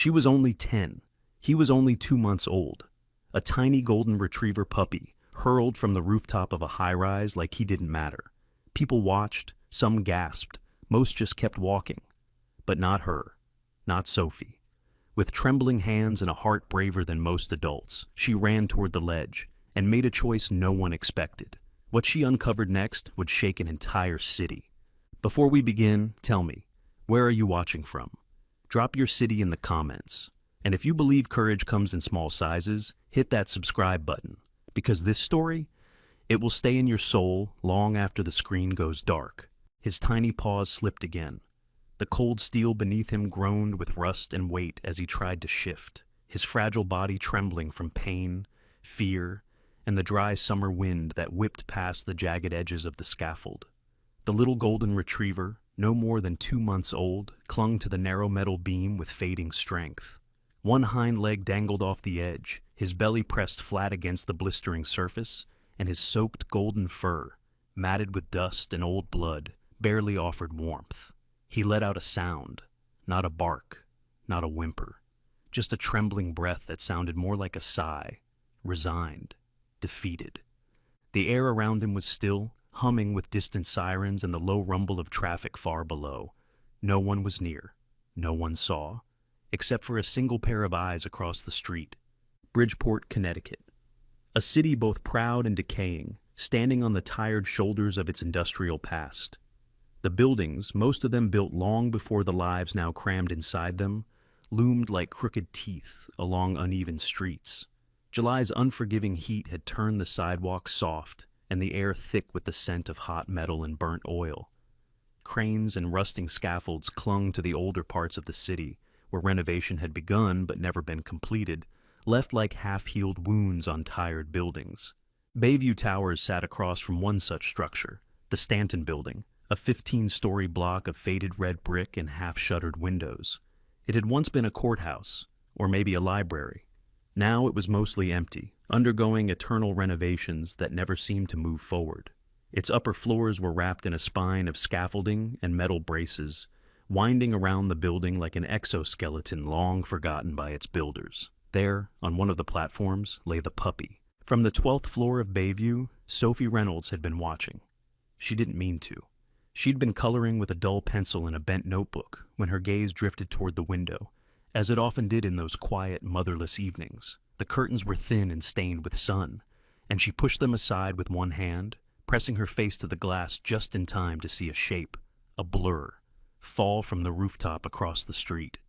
She was only 10. He was only 2 months old. A tiny golden retriever puppy, hurled from the rooftop of a high-rise like he didn't matter. People watched, some gasped, most just kept walking. But not her. Not Sophie. With trembling hands and a heart braver than most adults, she ran toward the ledge and made a choice no one expected. What she uncovered next would shake an entire city. Before we begin, tell me, where are you watching from? Drop your city in the comments. And if you believe courage comes in small sizes, hit that subscribe button. Because this story, it will stay in your soul long after the screen goes dark. His tiny paws slipped again. The cold steel beneath him groaned with rust and weight as he tried to shift, his fragile body trembling from pain, fear, and the dry summer wind that whipped past the jagged edges of the scaffold. The little golden retriever, no more than 2 months old, clung to the narrow metal beam with fading strength. One hind leg dangled off the edge, his belly pressed flat against the blistering surface, and his soaked golden fur, matted with dust and old blood, barely offered warmth. He let out a sound, not a bark, not a whimper, just a trembling breath that sounded more like a sigh, resigned, defeated. The air around him was still, humming with distant sirens and the low rumble of traffic far below. No one was near, no one saw, except for a single pair of eyes across the street. Bridgeport, Connecticut. A city both proud and decaying, standing on the tired shoulders of its industrial past. The buildings, most of them built long before the lives now crammed inside them, loomed like crooked teeth along uneven streets. July's unforgiving heat had turned the sidewalks soft and the air thick with the scent of hot metal and burnt oil. Cranes and rusting scaffolds clung to the older parts of the city, where renovation had begun but never been completed, left like half-healed wounds on tired buildings. Bayview Towers sat across from one such structure, the Stanton Building, a 15-story block of faded red brick and half-shuttered windows. It had once been a courthouse, or maybe a library. Now it was mostly empty, undergoing eternal renovations that never seemed to move forward. Its upper floors were wrapped in a spine of scaffolding and metal braces, winding around the building like an exoskeleton long forgotten by its builders. There, on one of the platforms, lay the puppy. From the 12th floor of Bayview, Sophie Reynolds had been watching. She didn't mean to. She'd been coloring with a dull pencil in a bent notebook when her gaze drifted toward the window, as it often did in those quiet, motherless evenings. The curtains were thin and stained with sun, and she pushed them aside with one hand, pressing her face to the glass just in time to see a shape, a blur, fall from the rooftop across the street.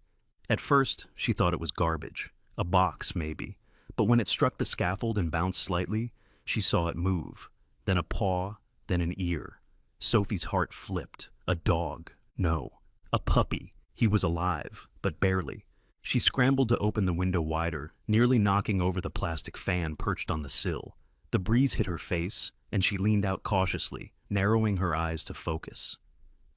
At first, she thought it was garbage, a box maybe, but when it struck the scaffold and bounced slightly, she saw it move, then a paw, then an ear. Sophie's heart flipped. A dog. No, a puppy. He was alive, but barely. She scrambled to open the window wider, nearly knocking over the plastic fan perched on the sill. The breeze hit her face, and she leaned out cautiously, narrowing her eyes to focus.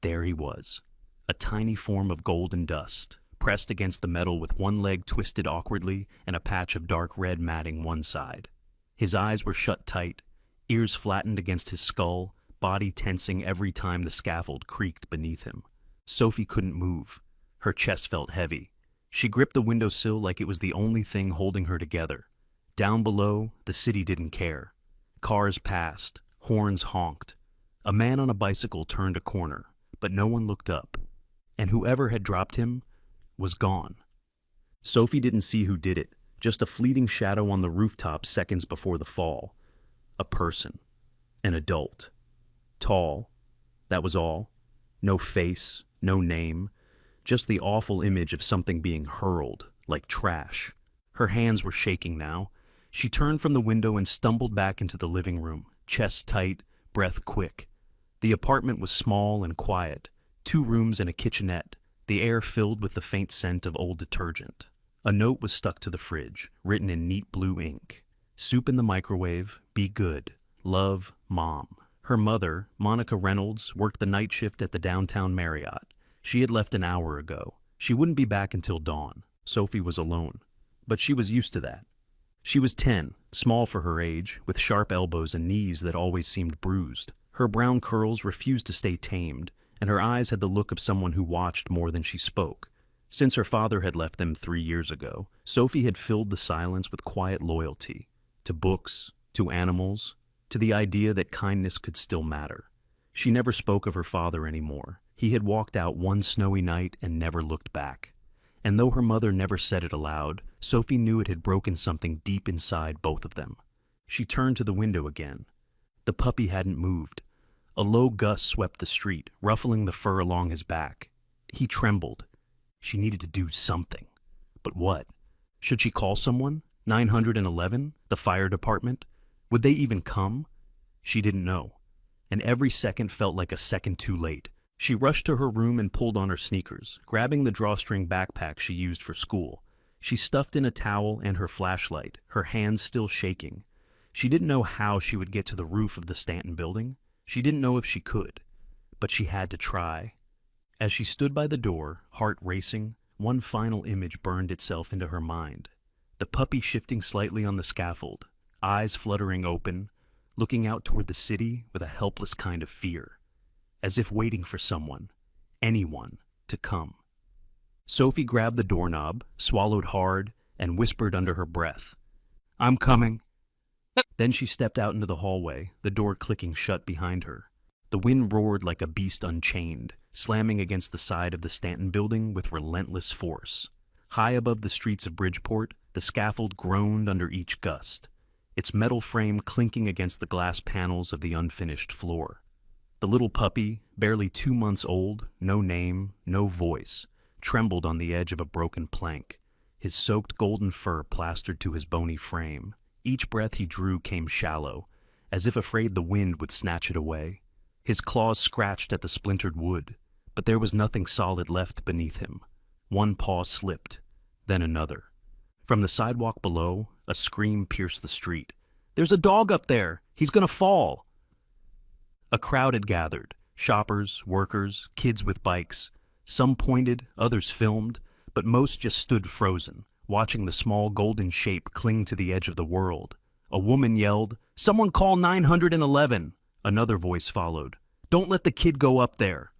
There he was, a tiny form of golden dust, pressed against the metal with one leg twisted awkwardly and a patch of dark red matting one side. His eyes were shut tight, ears flattened against his skull, body tensing every time the scaffold creaked beneath him. Sophie couldn't move. Her chest felt heavy. She gripped the windowsill like it was the only thing holding her together. Down below, the city didn't care. Cars passed, horns honked. A man on a bicycle turned a corner, but no one looked up. And whoever had dropped him was gone. Sophie didn't see who did it, just a fleeting shadow on the rooftop seconds before the fall. A person. An adult. Tall. That was all. No face, no name. Just the awful image of something being hurled, like trash. Her hands were shaking now. She turned from the window and stumbled back into the living room, chest tight, breath quick. The apartment was small and quiet. 2 rooms and a kitchenette, the air filled with the faint scent of old detergent. A note was stuck to the fridge, written in neat blue ink. Soup in the microwave, be good. Love, Mom. Her mother, Monica Reynolds, worked the night shift at the downtown Marriott. She had left an hour ago. She wouldn't be back until dawn. Sophie was alone. But she was used to that. She was 10, small for her age, with sharp elbows and knees that always seemed bruised. Her brown curls refused to stay tamed, and her eyes had the look of someone who watched more than she spoke. Since her father had left them 3 years ago, Sophie had filled the silence with quiet loyalty to books, to animals, to the idea that kindness could still matter. She never spoke of her father anymore. He had walked out one snowy night and never looked back. And though her mother never said it aloud, Sophie knew it had broken something deep inside both of them. She turned to the window again. The puppy hadn't moved. A low gust swept the street, ruffling the fur along his back. He trembled. She needed to do something. But what? Should she call someone? 911? The fire department? Would they even come? She didn't know. And every second felt like a second too late. She rushed to her room and pulled on her sneakers, grabbing the drawstring backpack she used for school. She stuffed in a towel and her flashlight, her hands still shaking. She didn't know how she would get to the roof of the Stanton building. She didn't know if she could. But she had to try. As she stood by the door, heart racing, one final image burned itself into her mind. The puppy shifting slightly on the scaffold, eyes fluttering open, looking out toward the city with a helpless kind of fear, as if waiting for someone, anyone, to come. Sophie grabbed the doorknob, swallowed hard, and whispered under her breath, "I'm coming." Then she stepped out into the hallway, the door clicking shut behind her. The wind roared like a beast unchained, slamming against the side of the Stanton building with relentless force. High above the streets of Bridgeport, the scaffold groaned under each gust, its metal frame clinking against the glass panels of the unfinished floor. The little puppy, barely 2 months old, no name, no voice, trembled on the edge of a broken plank, his soaked golden fur plastered to his bony frame. Each breath he drew came shallow, as if afraid the wind would snatch it away. His claws scratched at the splintered wood, but there was nothing solid left beneath him. One paw slipped, then another. From the sidewalk below, a scream pierced the street. "There's a dog up there! He's gonna fall!" A crowd had gathered, shoppers, workers, kids with bikes. Some pointed, others filmed, but most just stood frozen, watching the small golden shape cling to the edge of the world. A woman yelled, "Someone call 911!" Another voice followed, "Don't let the kid go up there!"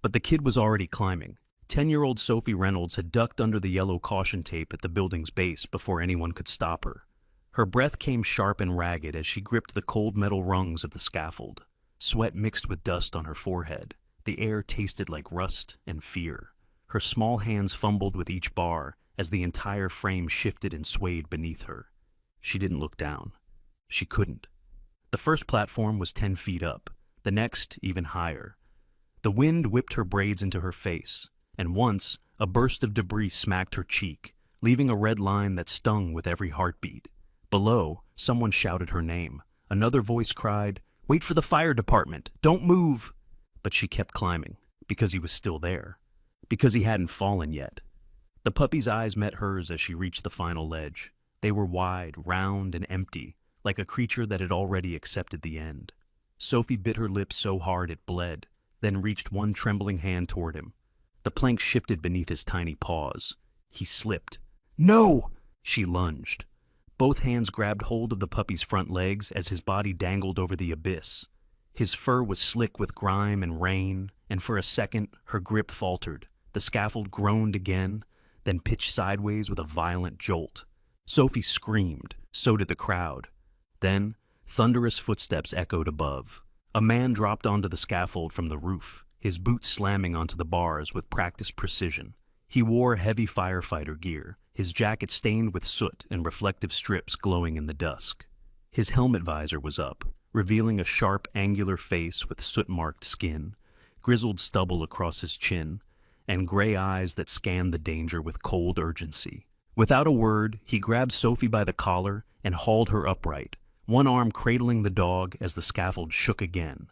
But the kid was already climbing. 10-year-old Sophie Reynolds had ducked under the yellow caution tape at the building's base before anyone could stop her. Her breath came sharp and ragged as she gripped the cold metal rungs of the scaffold. Sweat mixed with dust on her forehead. The air tasted like rust and fear. Her small hands fumbled with each bar as the entire frame shifted and swayed beneath her. She didn't look down. She couldn't. The first platform was 10 feet up, the next even higher. The wind whipped her braids into her face, and once a burst of debris smacked her cheek, leaving a red line that stung with every heartbeat. Below, someone shouted her name. Another voice cried, "Wait for the fire department! Don't move!" But she kept climbing, because he was still there, because he hadn't fallen yet. The puppy's eyes met hers as she reached the final ledge. They were wide, round, and empty, like a creature that had already accepted the end. Sophie bit her lip so hard it bled, then reached one trembling hand toward him. The plank shifted beneath his tiny paws. He slipped. "No!" She lunged. Both hands grabbed hold of the puppy's front legs as his body dangled over the abyss. His fur was slick with grime and rain, and for a second her grip faltered. The scaffold groaned again, then pitched sideways with a violent jolt. Sophie screamed, so did the crowd. Then, thunderous footsteps echoed above. A man dropped onto the scaffold from the roof, his boots slamming onto the bars with practiced precision. He wore heavy firefighter gear, his jacket stained with soot and reflective strips glowing in the dusk. His helmet visor was up, revealing a sharp, angular face with soot-marked skin, grizzled stubble across his chin, and gray eyes that scanned the danger with cold urgency. Without a word, he grabbed Sophie by the collar and hauled her upright, one arm cradling the dog as the scaffold shook again.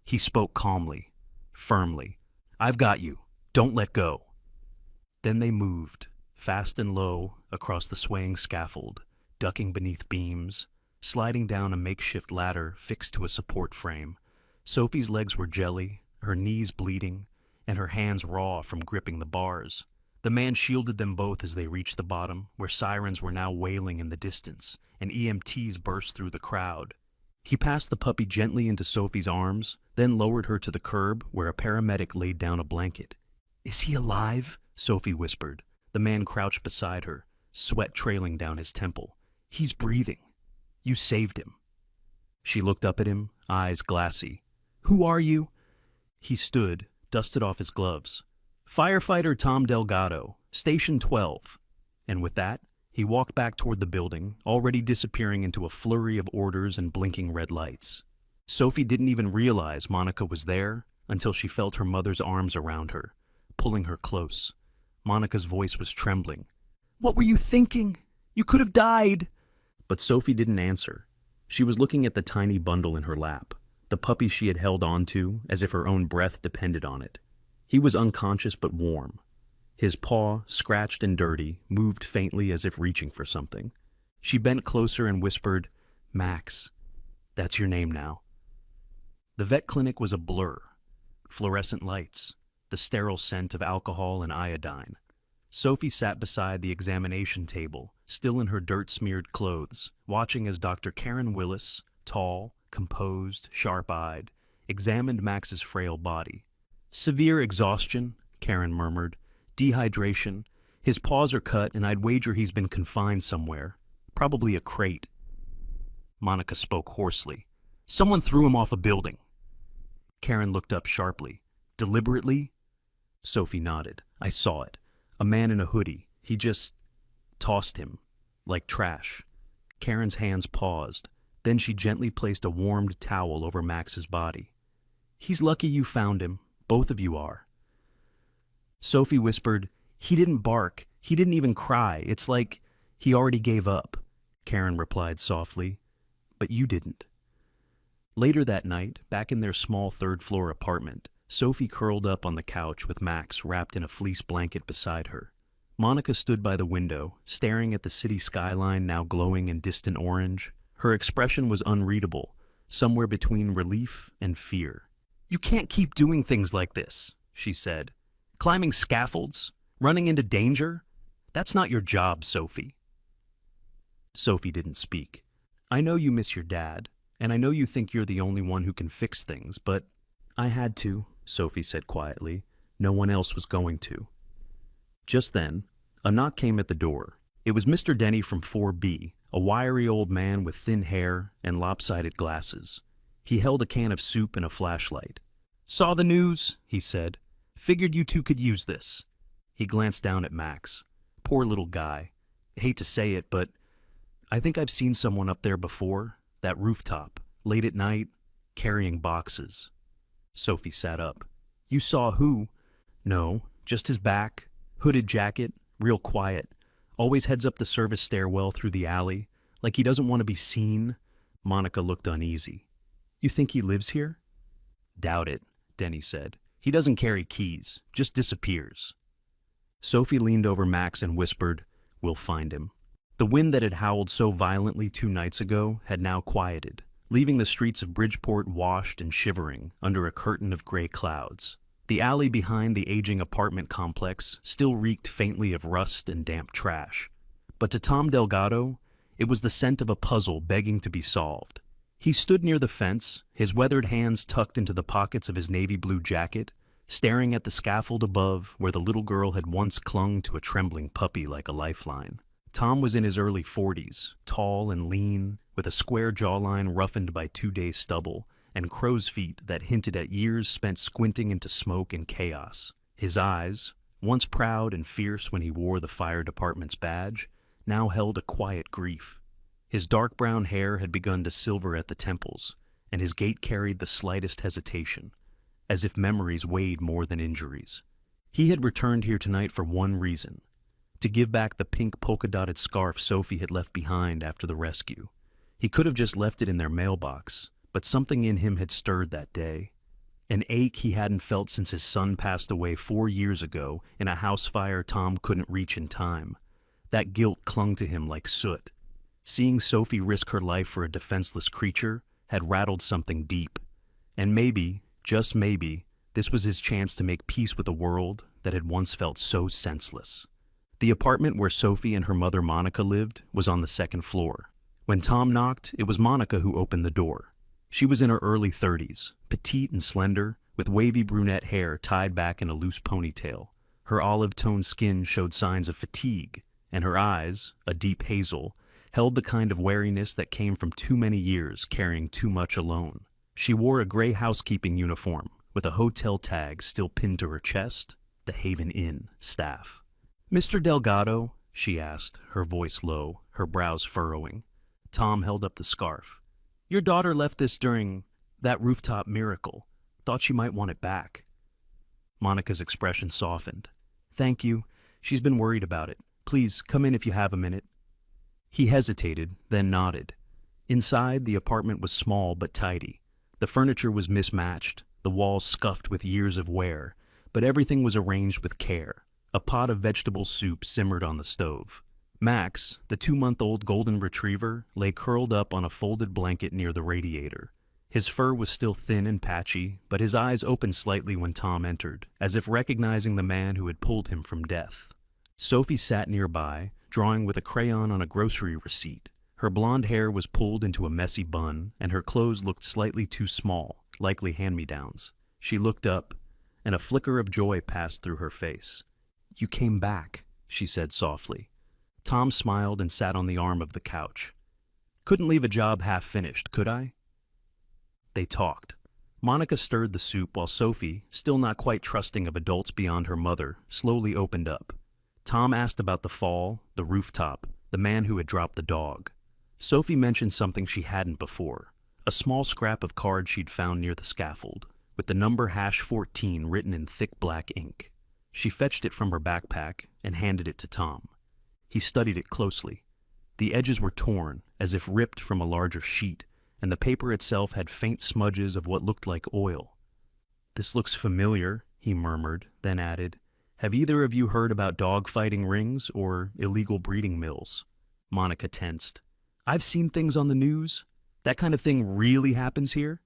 He spoke calmly, firmly. "I've got you. Don't let go." Then they moved, fast and low, across the swaying scaffold, ducking beneath beams, sliding down a makeshift ladder fixed to a support frame. Sophie's legs were jelly, her knees bleeding, and her hands raw from gripping the bars. The man shielded them both as they reached the bottom, where sirens were now wailing in the distance, and EMTs burst through the crowd. He passed the puppy gently into Sophie's arms, then lowered her to the curb where a paramedic laid down a blanket. "Is he alive?" Sophie whispered. The man crouched beside her, sweat trailing down his temple. He's breathing. You saved him. She looked up at him, eyes glassy. Who are you? He stood, dusted off his gloves. Firefighter Tom Delgado, Station 12. And with that, he walked back toward the building, already disappearing into a flurry of orders and blinking red lights. Sophie didn't even realize Monica was there until she felt her mother's arms around her, pulling her close. Monica's voice was trembling. What were you thinking? You could have died. But Sophie didn't answer. She was looking at the tiny bundle in her lap, the puppy she had held onto as if her own breath depended on it. He was unconscious but warm. His paw, scratched and dirty, moved faintly as if reaching for something. She bent closer and whispered, Max, that's your name now. The vet clinic was a blur. Fluorescent lights, the sterile scent of alcohol and iodine. Sophie sat beside the examination table, still in her dirt-smeared clothes, watching as Dr. Karen Willis, tall, composed, sharp-eyed, examined Max's frail body. Severe exhaustion, Karen murmured. Dehydration. His paws are cut, and I'd wager he's been confined somewhere. Probably a crate. Monica spoke hoarsely. Someone threw him off a building. Karen looked up sharply. Deliberately? Sophie nodded. I saw it. A man in a hoodie. He just tossed him, like trash. Karen's hands paused. Then she gently placed a warmed towel over Max's body. He's lucky you found him. Both of you are. Sophie whispered, He didn't bark. He didn't even cry. It's like he already gave up. Karen replied softly, But you didn't. Later that night, back in their small third-floor apartment, Sophie curled up on the couch with Max wrapped in a fleece blanket beside her. Monica stood by the window, staring at the city skyline now glowing in distant orange. Her expression was unreadable, somewhere between relief and fear. You can't keep doing things like this, she said. Climbing scaffolds? Running into danger? That's not your job, Sophie. Sophie didn't speak. I know you miss your dad, and I know you think you're the only one who can fix things, but I had to, Sophie said quietly. No one else was going to. Just then, a knock came at the door. It was Mr. Denny from 4B, a wiry old man with thin hair and lopsided glasses. He held a can of soup and a flashlight. Saw the news, he said. Figured you two could use this. He glanced down at Max. Poor little guy. Hate to say it, but I think I've seen someone up there before, that rooftop, late at night, carrying boxes. Sophie sat up. You saw who? No, just his back, hooded jacket, real quiet. Always heads up the service stairwell through the alley, like he doesn't want to be seen. Monica looked uneasy. You think he lives here? Doubt it, Denny said. He doesn't carry keys, just disappears. Sophie leaned over Max and whispered, We'll find him. The wind that had howled so violently 2 nights ago had now quieted, leaving the streets of Bridgeport washed and shivering under a curtain of gray clouds. The alley behind the aging apartment complex still reeked faintly of rust and damp trash. But to Tom Delgado, it was the scent of a puzzle begging to be solved. He stood near the fence, his weathered hands tucked into the pockets of his navy blue jacket, staring at the scaffold above where the little girl had once clung to a trembling puppy like a lifeline. Tom was in his early 40s, tall and lean, with a square jawline roughened by 2 days' stubble, and crow's feet that hinted at years spent squinting into smoke and chaos. His eyes, once proud and fierce when he wore the fire department's badge, now held a quiet grief. His dark brown hair had begun to silver at the temples, and his gait carried the slightest hesitation, as if memories weighed more than injuries. He had returned here tonight for one reason: to give back the pink polka-dotted scarf Sophie had left behind after the rescue. He could have just left it in their mailbox, but something in him had stirred that day. An ache he hadn't felt since his son passed away 4 years ago in a house fire Tom couldn't reach in time. That guilt clung to him like soot. Seeing Sophie risk her life for a defenseless creature had rattled something deep. And maybe, just maybe, this was his chance to make peace with a world that had once felt so senseless. The apartment where Sophie and her mother Monica lived was on the 2nd floor. When Tom knocked, it was Monica who opened the door. She was in her early 30s, petite and slender, with wavy brunette hair tied back in a loose ponytail. Her olive-toned skin showed signs of fatigue, and her eyes, a deep hazel, held the kind of wariness that came from too many years carrying too much alone. She wore a gray housekeeping uniform, with a hotel tag still pinned to her chest, the Haven Inn staff. "Mr. Delgado?" she asked, her voice low, her brows furrowing. Tom held up the scarf. "Your daughter left this during that rooftop miracle. Thought she might want it back." Monica's expression softened. "Thank you. She's been worried about it. Please, come in if you have a minute." He hesitated, then nodded. Inside, the apartment was small but tidy. The furniture was mismatched, the walls scuffed with years of wear, but everything was arranged with care. A pot of vegetable soup simmered on the stove. Max, the 2-month-old golden retriever, lay curled up on a folded blanket near the radiator. His fur was still thin and patchy, but his eyes opened slightly when Tom entered, as if recognizing the man who had pulled him from death. Sophie sat nearby, drawing with a crayon on a grocery receipt. Her blonde hair was pulled into a messy bun, and her clothes looked slightly too small, likely hand-me-downs. She looked up, and a flicker of joy passed through her face. "You came back," she said softly. Tom smiled and sat on the arm of the couch. "Couldn't leave a job half-finished, could I?" They talked. Monica stirred the soup while Sophie, still not quite trusting of adults beyond her mother, slowly opened up. Tom asked about the fall, the rooftop, the man who had dropped the dog. Sophie mentioned something she hadn't before, a small scrap of card she'd found near the scaffold, with the number #14 written in thick black ink. She fetched it from her backpack and handed it to Tom. He studied it closely. The edges were torn, as if ripped from a larger sheet, and the paper itself had faint smudges of what looked like oil. "This looks familiar," he murmured, then added, "Have either of you heard about dog-fighting rings or illegal breeding mills?" Monica tensed. "I've seen things on the news. That kind of thing really happens here?"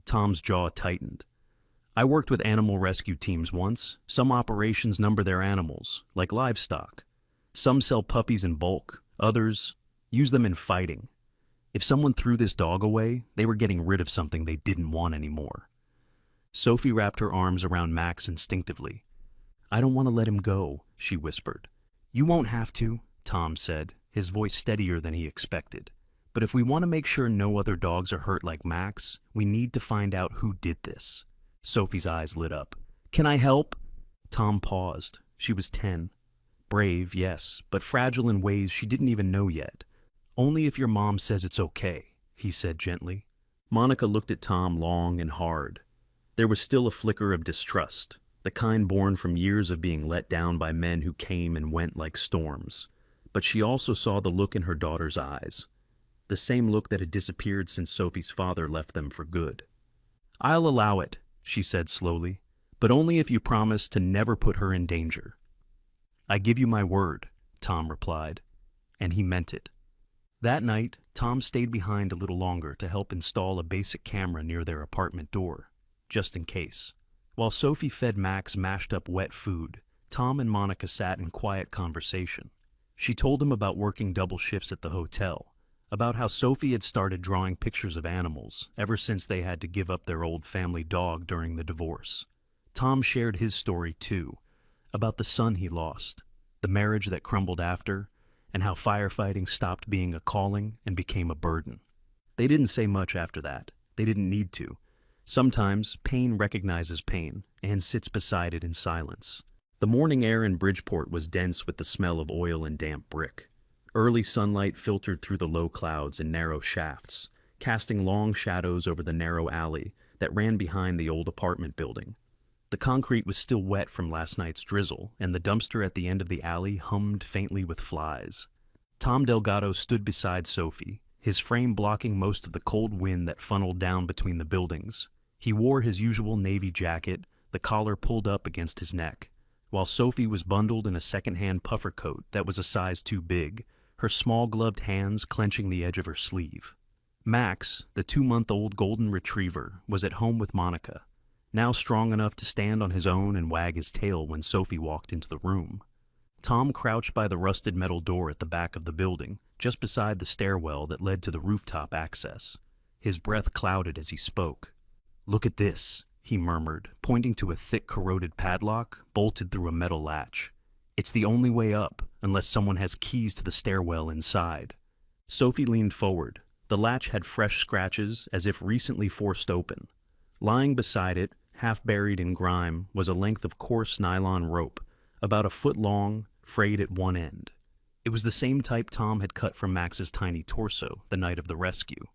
Tom's jaw tightened. "I worked with animal rescue teams once. Some operations number their animals, like livestock. Some sell puppies in bulk, others use them in fighting. If someone threw this dog away, they were getting rid of something they didn't want anymore." Sophie wrapped her arms around Max instinctively. "I don't want to let him go," she whispered. "You won't have to," Tom said, his voice steadier than he expected. "But if we want to make sure no other dogs are hurt like Max, we need to find out who did this." Sophie's eyes lit up. "Can I help?" Tom paused. She was 10. Brave, yes, but fragile in ways she didn't even know yet. "Only if your mom says it's okay," he said gently. Monica looked at Tom long and hard. There was still a flicker of distrust, the kind born from years of being let down by men who came and went like storms. But she also saw the look in her daughter's eyes, the same look that had disappeared since Sophie's father left them for good. "I'll allow it," she said slowly, "but only if you promise to never put her in danger." "I give you my word," Tom replied, and he meant it. That night, Tom stayed behind a little longer to help install a basic camera near their apartment door, just in case. While Sophie fed Max mashed-up wet food, Tom and Monica sat in quiet conversation. She told him about working double shifts at the hotel, about how Sophie had started drawing pictures of animals ever since they had to give up their old family dog during the divorce. Tom shared his story too, about the son he lost, the marriage that crumbled after, and how firefighting stopped being a calling and became a burden. They didn't say much after that. They didn't need to. Sometimes pain recognizes pain and sits beside it in silence. The morning air in Bridgeport was dense with the smell of oil and damp brick. Early sunlight filtered through the low clouds in narrow shafts, casting long shadows over the narrow alley that ran behind the old apartment building. The concrete was still wet from last night's drizzle, and the dumpster at the end of the alley hummed faintly with flies. Tom Delgado stood beside Sophie, his frame blocking most of the cold wind that funneled down between the buildings. He wore his usual navy jacket, the collar pulled up against his neck, while Sophie was bundled in a second-hand puffer coat that was a size too big, her small gloved hands clenching the edge of her sleeve. Max, the 2-month-old golden retriever, was at home with Monica, now strong enough to stand on his own and wag his tail when Sophie walked into the room. Tom crouched by the rusted metal door at the back of the building, just beside the stairwell that led to the rooftop access. His breath clouded as he spoke. "Look at this," he murmured, pointing to a thick corroded padlock bolted through a metal latch. It's the only way up, unless someone has keys to the stairwell inside. Sophie leaned forward. The latch had fresh scratches, as if recently forced open. Lying beside it, half buried in grime, was a length of coarse nylon rope, about a foot long, frayed at one end. It was the same type Tom had cut from Max's tiny torso the night of the rescue.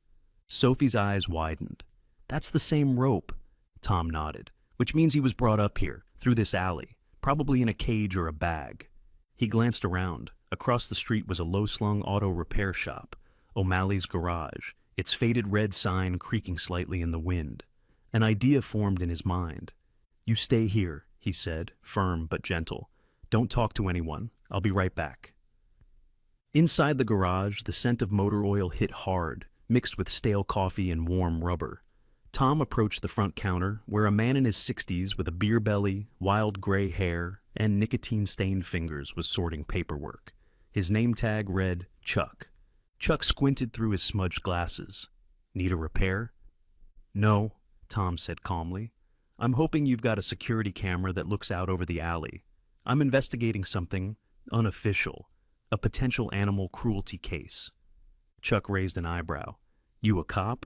Sophie's eyes widened. That's the same rope, Tom nodded, which means he was brought up here, through this alley, probably in a cage or a bag. He glanced around. Across the street was a low-slung auto repair shop, O'Malley's Garage, its faded red sign creaking slightly in the wind. An idea formed in his mind. "You stay here," he said, firm but gentle. "Don't talk to anyone. I'll be right back." Inside the garage, the scent of motor oil hit hard, mixed with stale coffee and warm rubber. Tom approached the front counter, where a man in his 60s with a beer belly, wild gray hair, and nicotine-stained fingers was sorting paperwork. His name tag read Chuck. Chuck squinted through his smudged glasses. "Need a repair?" "No," Tom said calmly. "I'm hoping you've got a security camera that looks out over the alley. I'm investigating something unofficial, a potential animal cruelty case." Chuck raised an eyebrow. "You a cop?"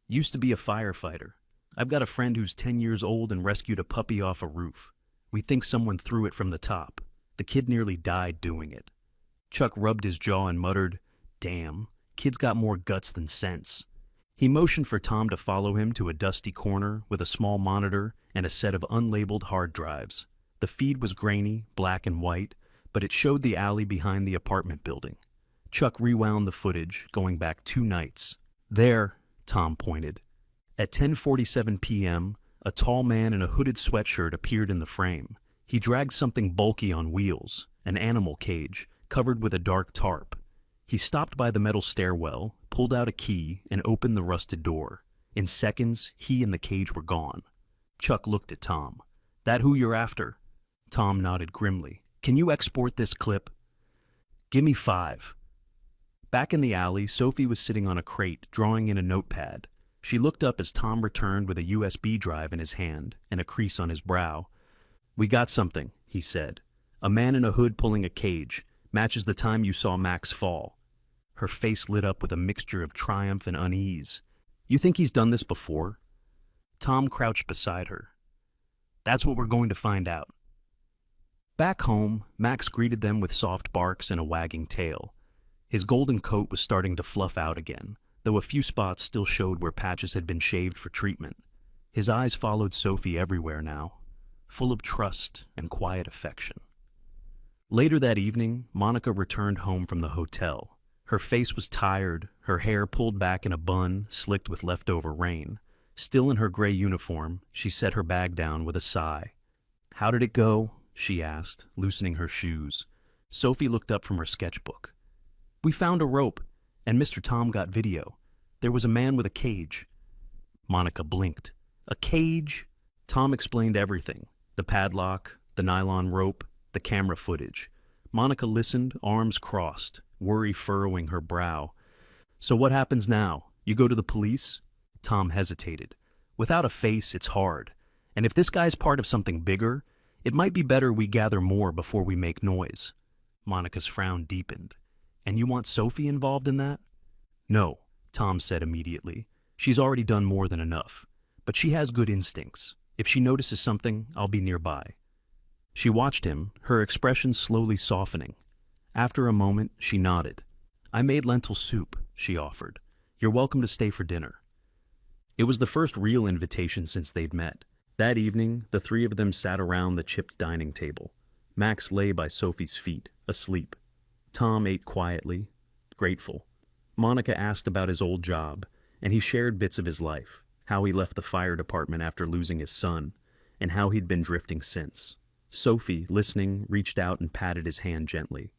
"Used to be a firefighter. I've got a friend who's 10 years old and rescued a puppy off a roof. We think someone threw it from the top. The kid nearly died doing it." Chuck rubbed his jaw and muttered, "Damn, kid's got more guts than sense." He motioned for Tom to follow him to a dusty corner with a small monitor and a set of unlabeled hard drives. The feed was grainy, black and white, but it showed the alley behind the apartment building. Chuck rewound the footage, going back 2 nights. "There," Tom pointed. At 10:47 p.m., a tall man in a hooded sweatshirt appeared in the frame. He dragged something bulky on wheels, an animal cage, covered with a dark tarp. He stopped by the metal stairwell, pulled out a key, and opened the rusted door. In seconds, he and the cage were gone. Chuck looked at Tom. "That who you're after?" Tom nodded grimly. "Can you export this clip?" "Give me 5. Back in the alley, Sophie was sitting on a crate, drawing in a notepad. She looked up as Tom returned with a USB drive in his hand and a crease on his brow. "We got something," he said. "A man in a hood pulling a cage. Matches the time you saw Max fall." Her face lit up with a mixture of triumph and unease. "You think he's done this before?" Tom crouched beside her. "That's what we're going to find out." Back home, Max greeted them with soft barks and a wagging tail. His golden coat was starting to fluff out again, though a few spots still showed where patches had been shaved for treatment. His eyes followed Sophie everywhere now, full of trust and quiet affection. Later that evening, Monica returned home from the hotel. Her face was tired, her hair pulled back in a bun, slicked with leftover rain. Still in her gray uniform, she set her bag down with a sigh. "How did it go?" she asked, loosening her shoes. Sophie looked up from her sketchbook. "We found a rope, and Mr. Tom got video. There was a man with a cage." Monica blinked. "A cage?" Tom explained everything. The padlock, the nylon rope, the camera footage. Monica listened, arms crossed, worry furrowing her brow. "So what happens now? You go to the police?" Tom hesitated. "Without a face, it's hard. And if this guy's part of something bigger, it might be better we gather more before we make noise." Monica's frown deepened. "And you want Sophie involved in that?" "No," Tom said immediately. "She's already done more than enough. But she has good instincts. If she notices something, I'll be nearby." She watched him, her expression slowly softening. After a moment, she nodded. "I made lentil soup," she offered. "You're welcome to stay for dinner." It was the first real invitation since they'd met. That evening, the 3 of them sat around the chipped dining table. Max lay by Sophie's feet, asleep. Tom ate quietly, grateful. Monica asked about his old job, and he shared bits of his life, how he left the fire department after losing his son, and how he'd been drifting since. Sophie, listening, reached out and patted his hand gently.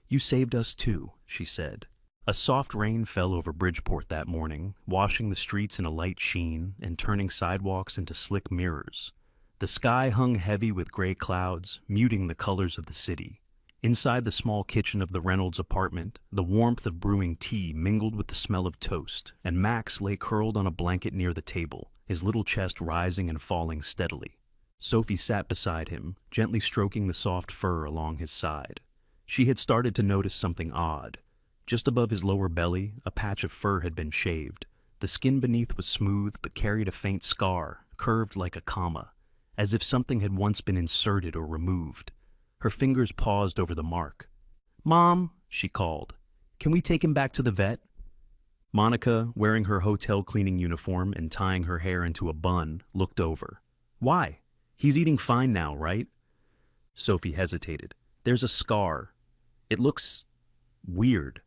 "You saved us too," she said. A soft rain fell over Bridgeport that morning, washing the streets in a light sheen and turning sidewalks into slick mirrors. The sky hung heavy with gray clouds, muting the colors of the city. Inside the small kitchen of the Reynolds apartment, the warmth of brewing tea mingled with the smell of toast, and Max lay curled on a blanket near the table, his little chest rising and falling steadily. Sophie sat beside him, gently stroking the soft fur along his side. She had started to notice something odd. Just above his lower belly, a patch of fur had been shaved. The skin beneath was smooth but carried a faint scar, curved like a comma, as if something had once been inserted or removed. Her fingers paused over the mark. "Mom," she called, "can we take him back to the vet?" Monica, wearing her hotel cleaning uniform and tying her hair into a bun, looked over. "Why? He's eating fine now, right?" Sophie hesitated. "There's a scar. It looks weird."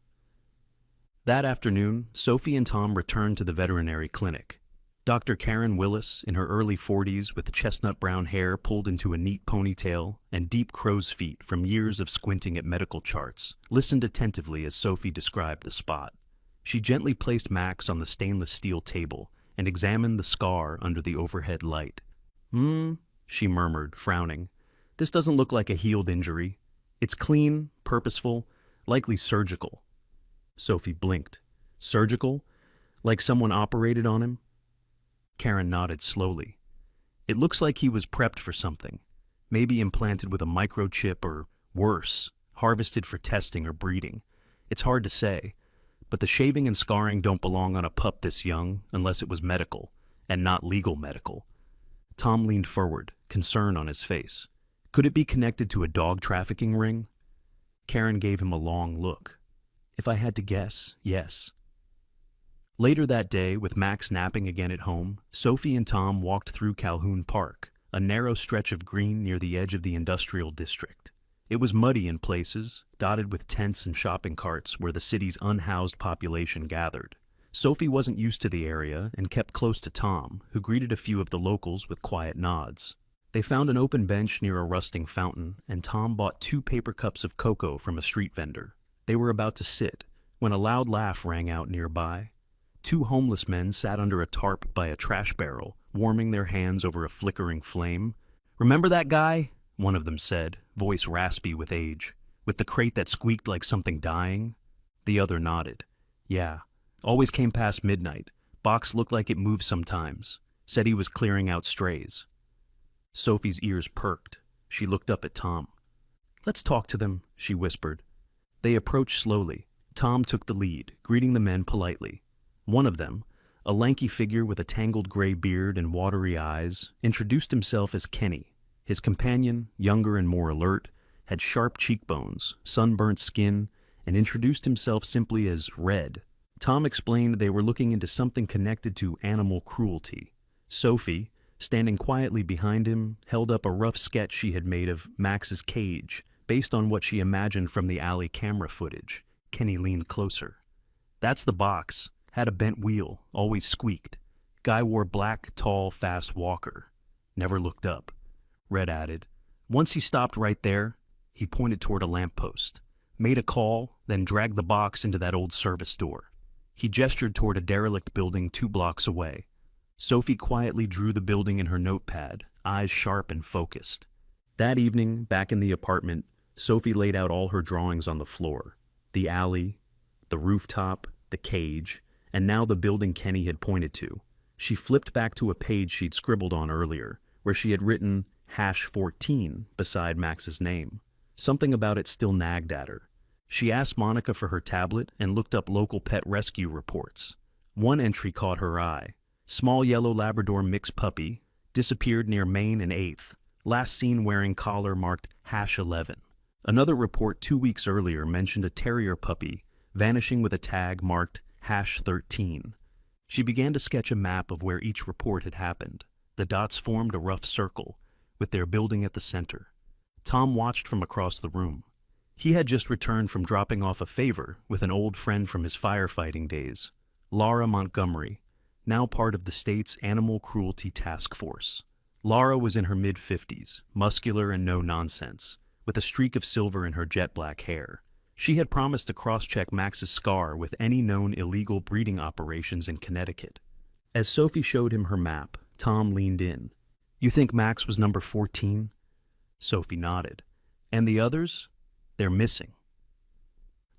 That afternoon, Sophie and Tom returned to the veterinary clinic. Dr. Karen Willis, in her early 40s with chestnut brown hair pulled into a neat ponytail and deep crow's feet from years of squinting at medical charts, listened attentively as Sophie described the spot. She gently placed Max on the stainless steel table and examined the scar under the overhead light. She murmured, frowning. "This doesn't look like a healed injury. It's clean, purposeful, likely surgical." Sophie blinked. "Surgical? Like someone operated on him?" Karen nodded slowly. "It looks like he was prepped for something. Maybe implanted with a microchip or, worse, harvested for testing or breeding. It's hard to say. But the shaving and scarring don't belong on a pup this young unless it was medical, and not legal medical." Tom leaned forward, concern on his face. "Could it be connected to a dog trafficking ring?" Karen gave him a long look. "If I had to guess, yes." Later that day, with Max napping again at home, Sophie and Tom walked through Calhoun Park, a narrow stretch of green near the edge of the industrial district. It was muddy in places, dotted with tents and shopping carts where the city's unhoused population gathered. Sophie wasn't used to the area and kept close to Tom, who greeted a few of the locals with quiet nods. They found an open bench near a rusting fountain, and Tom bought 2 paper cups of cocoa from a street vendor. They were about to sit, when a loud laugh rang out nearby. 2 homeless men sat under a tarp by a trash barrel, warming their hands over a flickering flame. "Remember that guy?" one of them said, voice raspy with age, "with the crate that squeaked like something dying?" The other nodded. "Yeah, always came past midnight. Box looked like it moved sometimes. Said he was clearing out strays." Sophie's ears perked. She looked up at Tom. "Let's talk to them," she whispered. They approached slowly. Tom took the lead, greeting the men politely. One of them, a lanky figure with a tangled gray beard and watery eyes, introduced himself as Kenny. His companion, younger and more alert, had sharp cheekbones, sunburnt skin, and introduced himself simply as Red. Tom explained they were looking into something connected to animal cruelty. Sophie, standing quietly behind him, held up a rough sketch she had made of Max's cage, based on what she imagined from the alley camera footage. Kenny leaned closer. "That's the box. Had a bent wheel, always squeaked. Guy wore black, tall, fast walker. Never looked up." Red added, "Once he stopped right there," he pointed toward a lamppost, "made a call, then dragged the box into that old service door." He gestured toward a derelict building 2 blocks away. Sophie quietly drew the building in her notepad, eyes sharp and focused. That evening, back in the apartment, Sophie laid out all her drawings on the floor. The alley, the rooftop, the cage, and now the building Kenny had pointed to. She flipped back to a page she'd scribbled on earlier, where she had written #14 beside Max's name. Something about it still nagged at her. She asked Monica for her tablet and looked up local pet rescue reports. One entry caught her eye. Small yellow Labrador mixed puppy, disappeared near Main and 8th, last seen wearing collar marked #11. Another report 2 weeks earlier mentioned a terrier puppy vanishing with a tag marked #13. She began to sketch a map of where each report had happened. The dots formed a rough circle, with their building at the center. Tom watched from across the room. He had just returned from dropping off a favor with an old friend from his firefighting days, Laura Montgomery, now part of the state's Animal Cruelty Task Force. Laura was in her mid-50s, muscular and no-nonsense, with a streak of silver in her jet-black hair. She had promised to cross-check Max's scar with any known illegal breeding operations in Connecticut. As Sophie showed him her map, Tom leaned in. "You think Max was number 14? Sophie nodded. "And the others? They're missing."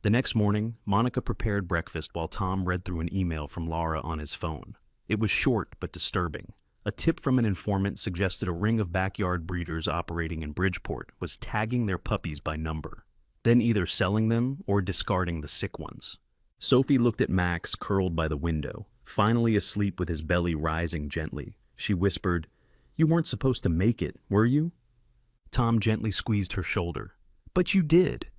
The next morning, Monica prepared breakfast while Tom read through an email from Laura on his phone. It was short but disturbing. A tip from an informant suggested a ring of backyard breeders operating in Bridgeport was tagging their puppies by number, then either selling them or discarding the sick ones. Sophie looked at Max curled by the window, finally asleep with his belly rising gently. She whispered, "You weren't supposed to make it, were you?" Tom gently squeezed her shoulder. "But you did."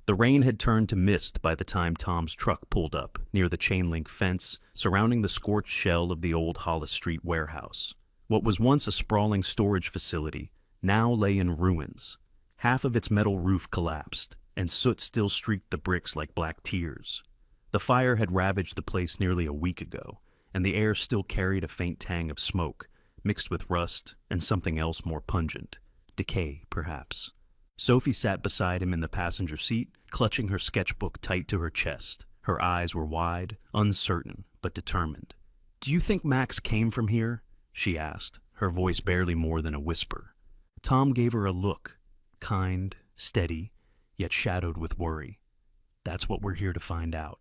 The rain had turned to mist by the time Tom's truck pulled up near the chain-link fence surrounding the scorched shell of the old Hollis Street warehouse. What was once a sprawling storage facility now lay in ruins. Half of its metal roof collapsed, and soot still streaked the bricks like black tears. The fire had ravaged the place nearly a week ago, and the air still carried a faint tang of smoke, mixed with rust and something else more pungent. Decay, perhaps. Sophie sat beside him in the passenger seat, clutching her sketchbook tight to her chest. Her eyes were wide, uncertain, but determined. "Do you think Max came from here?" she asked, her voice barely more than a whisper. Tom gave her a look, kind, steady, yet shadowed with worry. "That's what we're here to find out."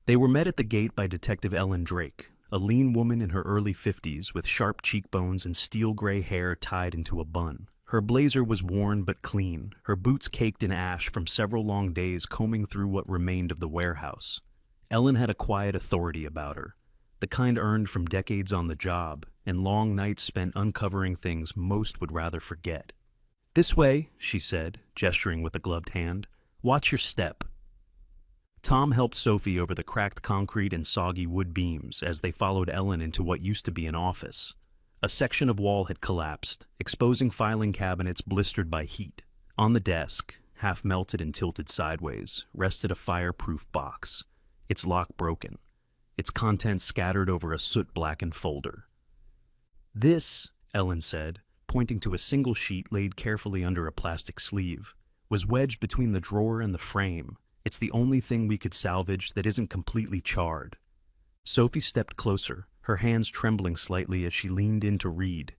They were met at the gate by Detective Ellen Drake, a lean woman in her early 50s with sharp cheekbones and steel-gray hair tied into a bun. Her blazer was worn but clean, her boots caked in ash from several long days combing through what remained of the warehouse. Ellen had a quiet authority about her, the kind earned from decades on the job and long nights spent uncovering things most would rather forget. "This way," she said, gesturing with a gloved hand. "Watch your step." Tom helped Sophie over the cracked concrete and soggy wood beams as they followed Ellen into what used to be an office. A section of wall had collapsed, exposing filing cabinets blistered by heat. On the desk, half melted and tilted sideways, rested a fireproof box, its lock broken, its contents scattered over a soot-blackened folder. "This," Ellen said, pointing to a single sheet laid carefully under a plastic sleeve, "was wedged between the drawer and the frame. It's the only thing we could salvage that isn't completely charred." Sophie stepped closer, her hands trembling slightly as she leaned in to read.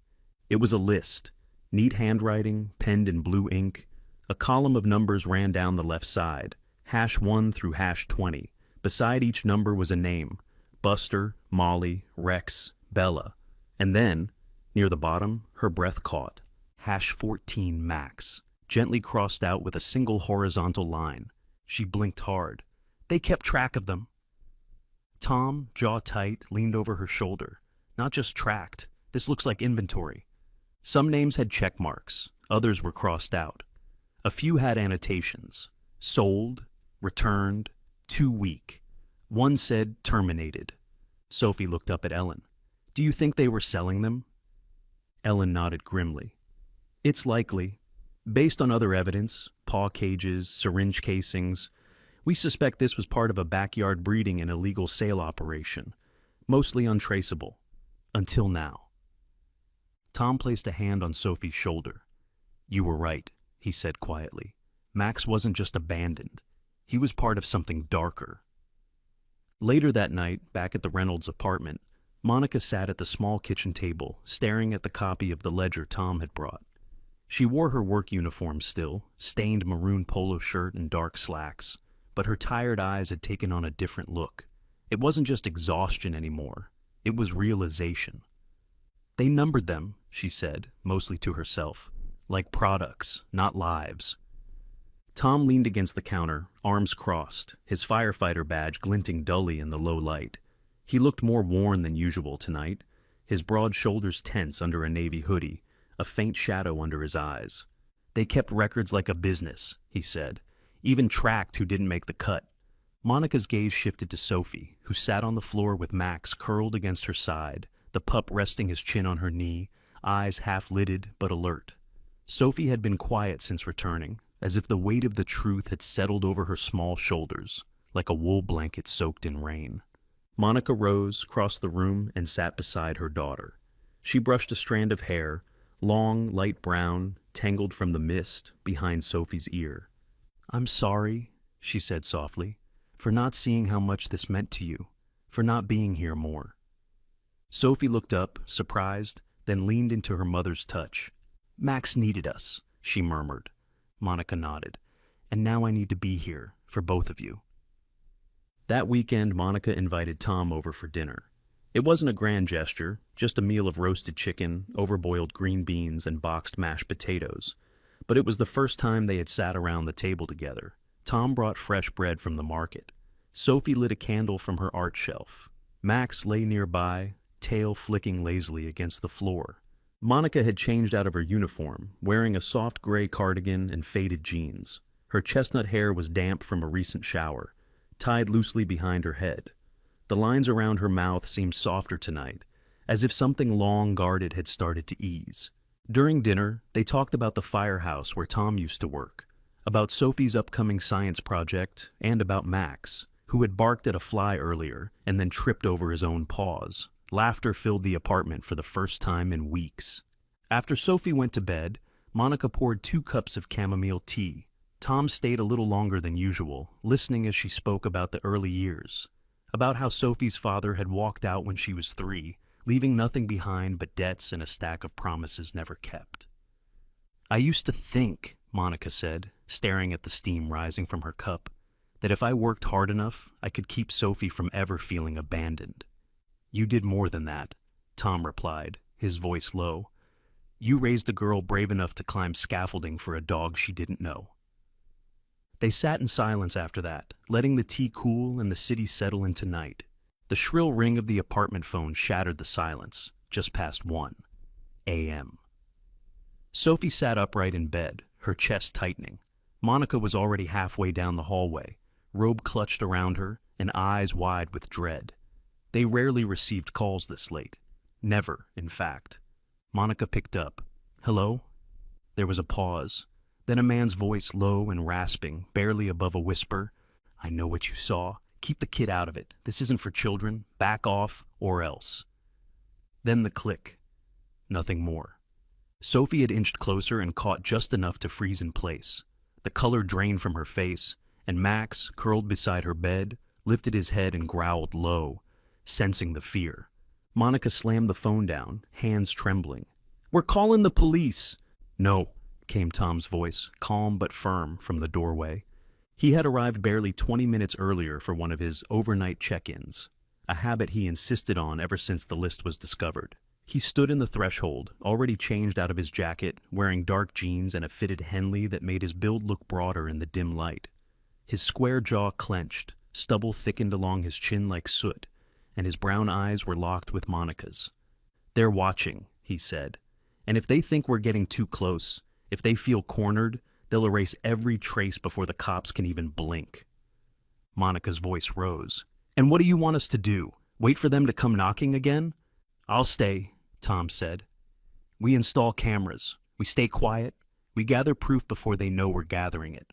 It was a list, neat handwriting, penned in blue ink. A column of numbers ran down the left side, #1 through #20. Beside each number was a name: Buster, Molly, Rex, Bella. And then, near the bottom, her breath caught. #14 Max, gently crossed out with a single horizontal line. She blinked hard. "They kept track of them." Tom, jaw tight, leaned over her shoulder. "Not just tracked. This looks like inventory." Some names had check marks, others were crossed out. A few had annotations: sold, returned, too weak. One said terminated. Sophie looked up at Ellen. "Do you think they were selling them?" Ellen nodded grimly. "It's likely. Based on other evidence, paw cages, syringe casings, we suspect this was part of a backyard breeding and illegal sale operation, mostly untraceable. Until now." Tom placed a hand on Sophie's shoulder. "You were right," he said quietly. "Max wasn't just abandoned. He was part of something darker." Later that night, back at the Reynolds apartment, Monica sat at the small kitchen table, staring at the copy of the ledger Tom had brought. She wore her work uniform still, stained maroon polo shirt and dark slacks, but her tired eyes had taken on a different look. It wasn't just exhaustion anymore. It was realization. "They numbered them," she said, mostly to herself, "like products, not lives." Tom leaned against the counter, arms crossed, his firefighter badge glinting dully in the low light. He looked more worn than usual tonight, his broad shoulders tense under a navy hoodie, a faint shadow under his eyes. "They kept records like a business," he said, "even tracked who didn't make the cut." Monica's gaze shifted to Sophie, who sat on the floor with Max curled against her side, the pup resting his chin on her knee, eyes half-lidded but alert. Sophie had been quiet since returning, as if the weight of the truth had settled over her small shoulders, like a wool blanket soaked in rain. Monica rose, crossed the room, and sat beside her daughter. She brushed a strand of hair, long, light brown, tangled from the mist, behind Sophie's ear. "I'm sorry," she said softly, "for not seeing how much this meant to you, for not being here more." Sophie looked up, surprised, then leaned into her mother's touch. "Max needed us," she murmured. Monica nodded. "And now I need to be here, for both of you." That weekend, Monica invited Tom over for dinner. It wasn't a grand gesture, just a meal of roasted chicken, overboiled green beans, and boxed mashed potatoes. But it was the first time they had sat around the table together. Tom brought fresh bread from the market. Sophie lit a candle from her art shelf. Max lay nearby, tail flicking lazily against the floor. Monica had changed out of her uniform, wearing a soft gray cardigan and faded jeans. Her chestnut hair was damp from a recent shower, tied loosely behind her head. The lines around her mouth seemed softer tonight, as if something long guarded had started to ease. During dinner, they talked about the firehouse where Tom used to work, about Sophie's upcoming science project, and about Max, who had barked at a fly earlier and then tripped over his own paws. Laughter filled the apartment for the first time in weeks. After Sophie went to bed, Monica poured 2 cups of chamomile tea. Tom stayed a little longer than usual, listening as she spoke about the early years, about how Sophie's father had walked out when she was 3, leaving nothing behind but debts and a stack of promises never kept. "I used to think," Monica said, staring at the steam rising from her cup, "that if I worked hard enough, I could keep Sophie from ever feeling abandoned." "You did more than that," Tom replied, his voice low. "You raised a girl brave enough to climb scaffolding for a dog she didn't know." They sat in silence after that, letting the tea cool and the city settle into night. The shrill ring of the apartment phone shattered the silence, just past 1 a.m. Sophie sat upright in bed, her chest tightening. Monica was already halfway down the hallway, robe clutched around her and eyes wide with dread. They rarely received calls this late. Never, in fact. Monica picked up. "Hello?" There was a pause. Then a man's voice, low and rasping, barely above a whisper. "I know what you saw. Keep the kid out of it. This isn't for children. Back off, or else." Then the click. Nothing more. Sophie had inched closer and caught just enough to freeze in place. The color drained from her face, and Max, curled beside her bed, lifted his head and growled low, sensing the fear. Monica slammed the phone down, hands trembling. "We're calling the police." "No," came Tom's voice, calm but firm, from the doorway. He had arrived barely 20 minutes earlier for one of his overnight check-ins, a habit he insisted on ever since the list was discovered. He stood in the threshold, already changed out of his jacket, wearing dark jeans and a fitted Henley that made his build look broader in the dim light. His square jaw clenched, stubble thickened along his chin like soot, and his brown eyes were locked with Monica's. "They're watching," he said, "and if they think we're getting too close, if they feel cornered, they'll erase every trace before the cops can even blink." Monica's voice rose. "And what do you want us to do? Wait for them to come knocking again?" "I'll stay," Tom said. "We install cameras. We stay quiet. We gather proof before they know we're gathering it."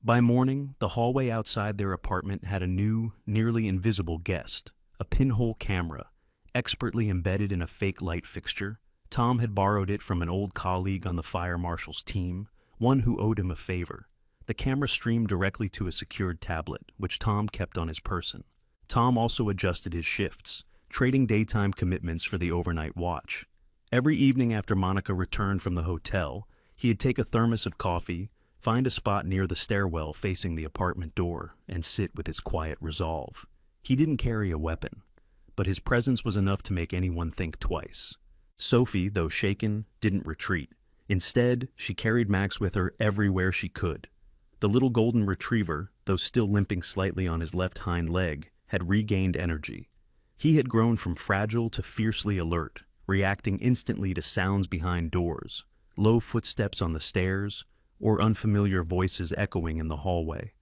By morning, the hallway outside their apartment had a new, nearly invisible guest, a pinhole camera, expertly embedded in a fake light fixture. Tom had borrowed it from an old colleague on the fire marshal's team, one who owed him a favor. The camera streamed directly to a secured tablet, which Tom kept on his person. Tom also adjusted his shifts, trading daytime commitments for the overnight watch. Every evening after Monica returned from the hotel, he'd take a thermos of coffee, find a spot near the stairwell facing the apartment door, and sit with his quiet resolve. He didn't carry a weapon, but his presence was enough to make anyone think twice. Sophie, though shaken, didn't retreat. Instead, she carried Max with her everywhere she could. The little golden retriever, though still limping slightly on his left hind leg, had regained energy. He had grown from fragile to fiercely alert, reacting instantly to sounds behind doors, low footsteps on the stairs, or unfamiliar voices echoing in the hallway.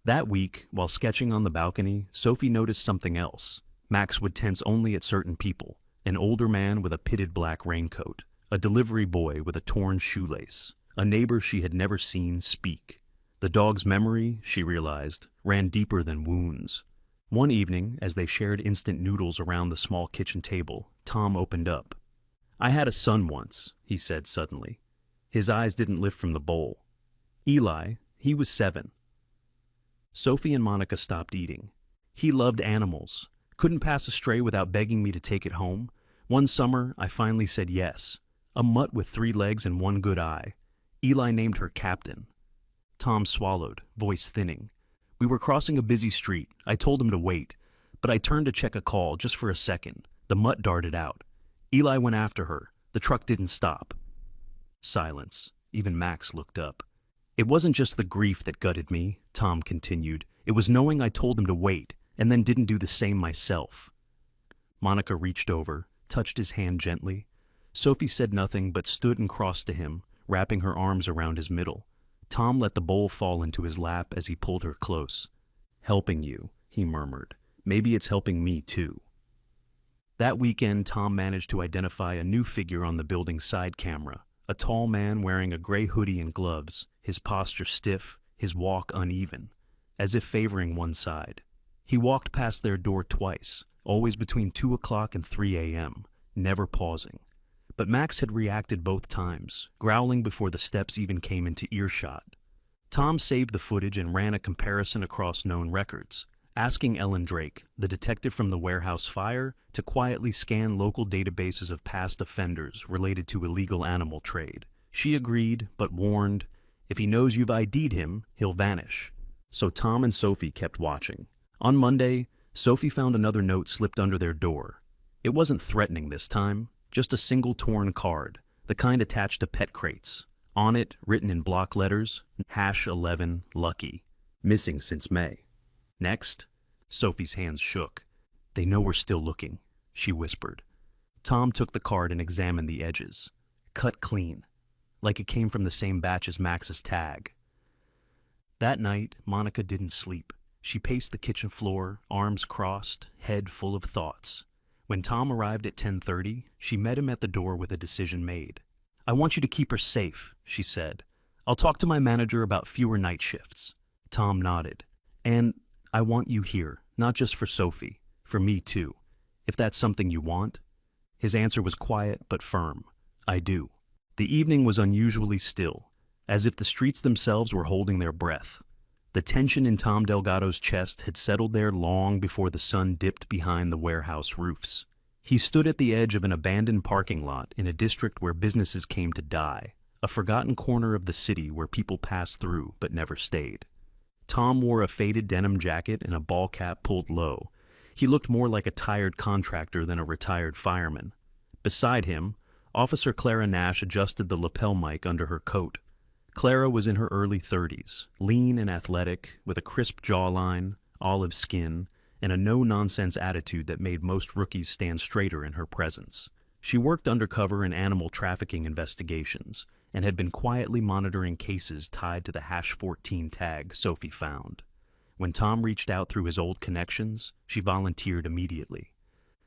That week, while sketching on the balcony, Sophie noticed something else. Max would tense only at certain people: an older man with a pitted black raincoat, a delivery boy with a torn shoelace, a neighbor she had never seen speak. The dog's memory, she realized, ran deeper than wounds. One evening, as they shared instant noodles around the small kitchen table, Tom opened up. "I had a son once," he said suddenly. His eyes didn't lift from the bowl. "Eli, he was 7. Sophie and Monica stopped eating. "He loved animals. Couldn't pass a stray without begging me to take it home. One summer, I finally said yes. A mutt with 3 legs and 1 good eye. Eli named her Captain." Tom swallowed, voice thinning. "We were crossing a busy street. I told him to wait, But I turned to check a call just for a second. The mutt darted out. Eli went after her. The truck didn't stop. Silence. Even Max looked up. It wasn't just the grief that gutted me, Tom continued. It was knowing I told him to wait, and then didn't do the same myself. Monica reached over, touched his hand gently. Sophie said nothing but stood and crossed to him, wrapping her arms around his middle. Tom let the bowl fall into his lap as he pulled her close. "Helping you," he murmured. "Maybe it's helping me too." That weekend, Tom managed to identify a new figure on the building's side camera, a tall man wearing a gray hoodie and gloves, his posture stiff, his walk uneven, as if favoring one side. He walked past their door twice, always between 2 o'clock and 3 a.m., never pausing. But Max had reacted both times, growling before the steps even came into earshot. Tom saved the footage and ran a comparison across known records, asking Ellen Drake, the detective from the warehouse fire, to quietly scan local databases of past offenders related to illegal animal trade. She agreed, but warned, if he knows you've ID'd him, he'll vanish. So Tom and Sophie kept watching. On Monday, Sophie found another note slipped under their door. It wasn't threatening this time, just a single torn card, the kind attached to pet crates. On it, written in block letters, #11 Lucky, missing since May. Next, Sophie's hands shook. "They know we're still looking," she whispered. Tom took the card and examined the edges. Cut clean, like it came from the same batch as Max's tag. That night, Monica didn't sleep. She paced the kitchen floor, arms crossed, head full of thoughts. When Tom arrived at 10:30, she met him at the door with a decision made. "I want you to keep her safe," she said. "I'll talk to my manager about fewer night shifts." Tom nodded. "And I want you here, not just for Sophie, for me too, if that's something you want." His answer was quiet but firm. "I do." The evening was unusually still, as if the streets themselves were holding their breath. The tension in Tom Delgado's chest had settled there long before the sun dipped behind the warehouse roofs. He stood at the edge of an abandoned parking lot in a district where businesses came to die, a forgotten corner of the city where people passed through but never stayed. Tom wore a faded denim jacket and a ball cap pulled low. He looked more like a tired contractor than a retired fireman. Beside him, Officer Clara Nash adjusted the lapel mic under her coat. Clara was in her early 30s, lean and athletic, with a crisp jawline, olive skin, and a no-nonsense attitude that made most rookies stand straighter in her presence. She worked undercover in animal trafficking investigations and had been quietly monitoring cases tied to the #14 tag Sophie found. When Tom reached out through his old connections, she volunteered immediately.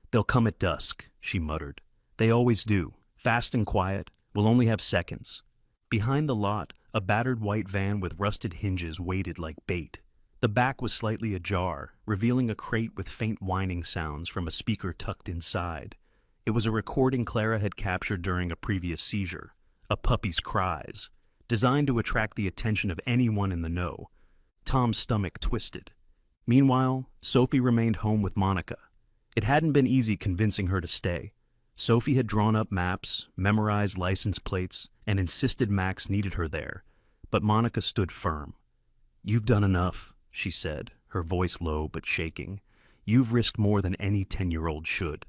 "They'll come at dusk," she muttered. "They always do. Fast and quiet. We'll only have seconds." Behind the lot, a battered white van with rusted hinges waited like bait. The back was slightly ajar, revealing a crate with faint whining sounds from a speaker tucked inside. It was a recording Clara had captured during a previous seizure, a puppy's cries, designed to attract the attention of anyone in the know. Tom's stomach twisted. Meanwhile, Sophie remained home with Monica. It hadn't been easy convincing her to stay. Sophie had drawn up maps, memorized license plates, and insisted Max needed her there, but Monica stood firm. "You've done enough," she said, her voice low but shaking. "You've risked more than any 10-year-old should."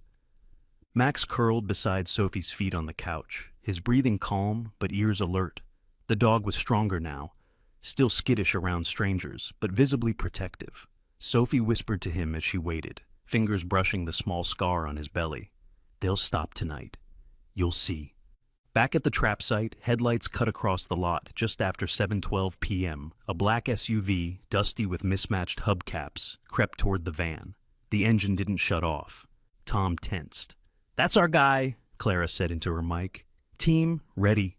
Max curled beside Sophie's feet on the couch, his breathing calm but ears alert. The dog was stronger now, still skittish around strangers, but visibly protective. Sophie whispered to him as she waited, fingers brushing the small scar on his belly. "They'll stop tonight. You'll see." Back at the trap site, headlights cut across the lot just after 7:12 p.m. A black SUV, dusty with mismatched hubcaps, crept toward the van. The engine didn't shut off. Tom tensed. "That's our guy," Clara said into her mic. "Team, ready."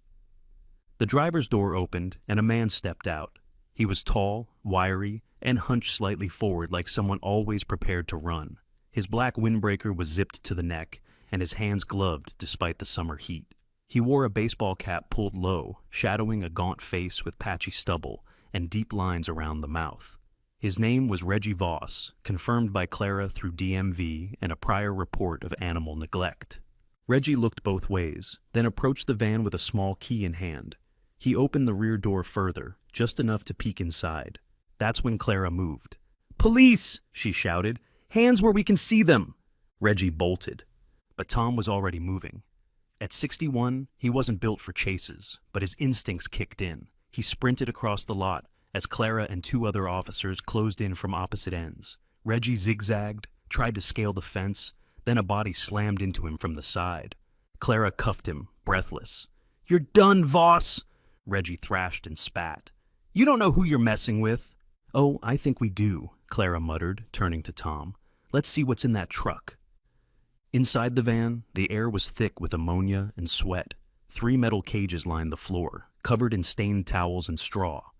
The driver's door opened, and a man stepped out. He was tall, wiry, and hunched slightly forward like someone always prepared to run. His black windbreaker was zipped to the neck, and his hands gloved despite the summer heat. He wore a baseball cap pulled low, shadowing a gaunt face with patchy stubble and deep lines around the mouth. His name was Reggie Voss, confirmed by Clara through DMV and a prior report of animal neglect. Reggie looked both ways, then approached the van with a small key in hand. He opened the rear door further, just enough to peek inside. That's when Clara moved. "Police!" she shouted. Hands where we can see them! Reggie bolted, but Tom was already moving. At 61, he wasn't built for chases, but his instincts kicked in. He sprinted across the lot as Clara and two other officers closed in from opposite ends. Reggie zigzagged, tried to scale the fence, then a body slammed into him from the side. Clara cuffed him, breathless. "You're done, Voss!" Reggie thrashed and spat. "You don't know who you're messing with." "Oh, I think we do," Clara muttered, turning to Tom. "Let's see what's in that truck." Inside the van, the air was thick with ammonia and sweat. 3 metal cages lined the floor, covered in stained towels and straw.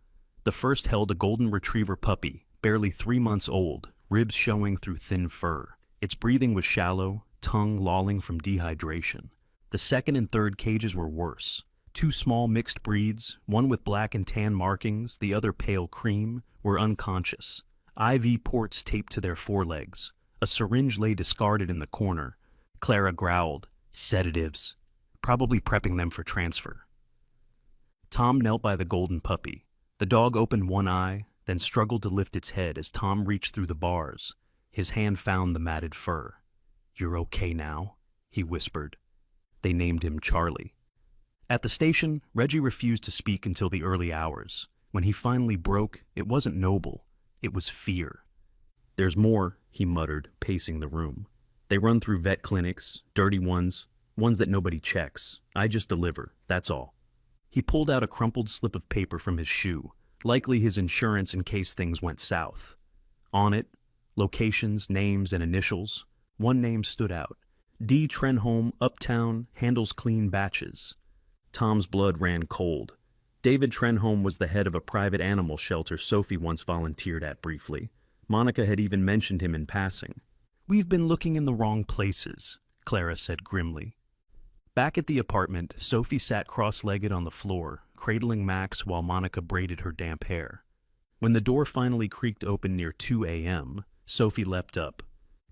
The first held a golden retriever puppy, barely 3 months old, ribs showing through thin fur. Its breathing was shallow, tongue lolling from dehydration. The second and third cages were worse. 2 small mixed breeds, one with black and tan markings, the other pale cream, were unconscious. IV ports taped to their forelegs. A syringe lay discarded in the corner. Clara growled, "Sedatives," probably prepping them for transfer. Tom knelt by the golden puppy. The dog opened one eye, then struggled to lift its head as Tom reached through the bars. His hand found the matted fur. "You're okay now," he whispered. They named him Charlie. At the station, Reggie refused to speak until the early hours. When he finally broke, it wasn't noble. It was fear. "There's more," he muttered, pacing the room. "They run through vet clinics, dirty ones that nobody checks. I just deliver, that's all." He pulled out a crumpled slip of paper from his shoe, likely his insurance in case things went south. On it, locations, names, and initials. One name stood out. D. Trenholm, Uptown, handles clean batches. Tom's blood ran cold. David Trenholm was the head of a private animal shelter Sophie once volunteered at briefly. Monica had even mentioned him in passing. "We've been looking in the wrong places," Clara said grimly. Back at the apartment, Sophie sat cross-legged on the floor, cradling Max while Monica braided her damp hair. When the door finally creaked open near 2 a.m., Sophie leapt up.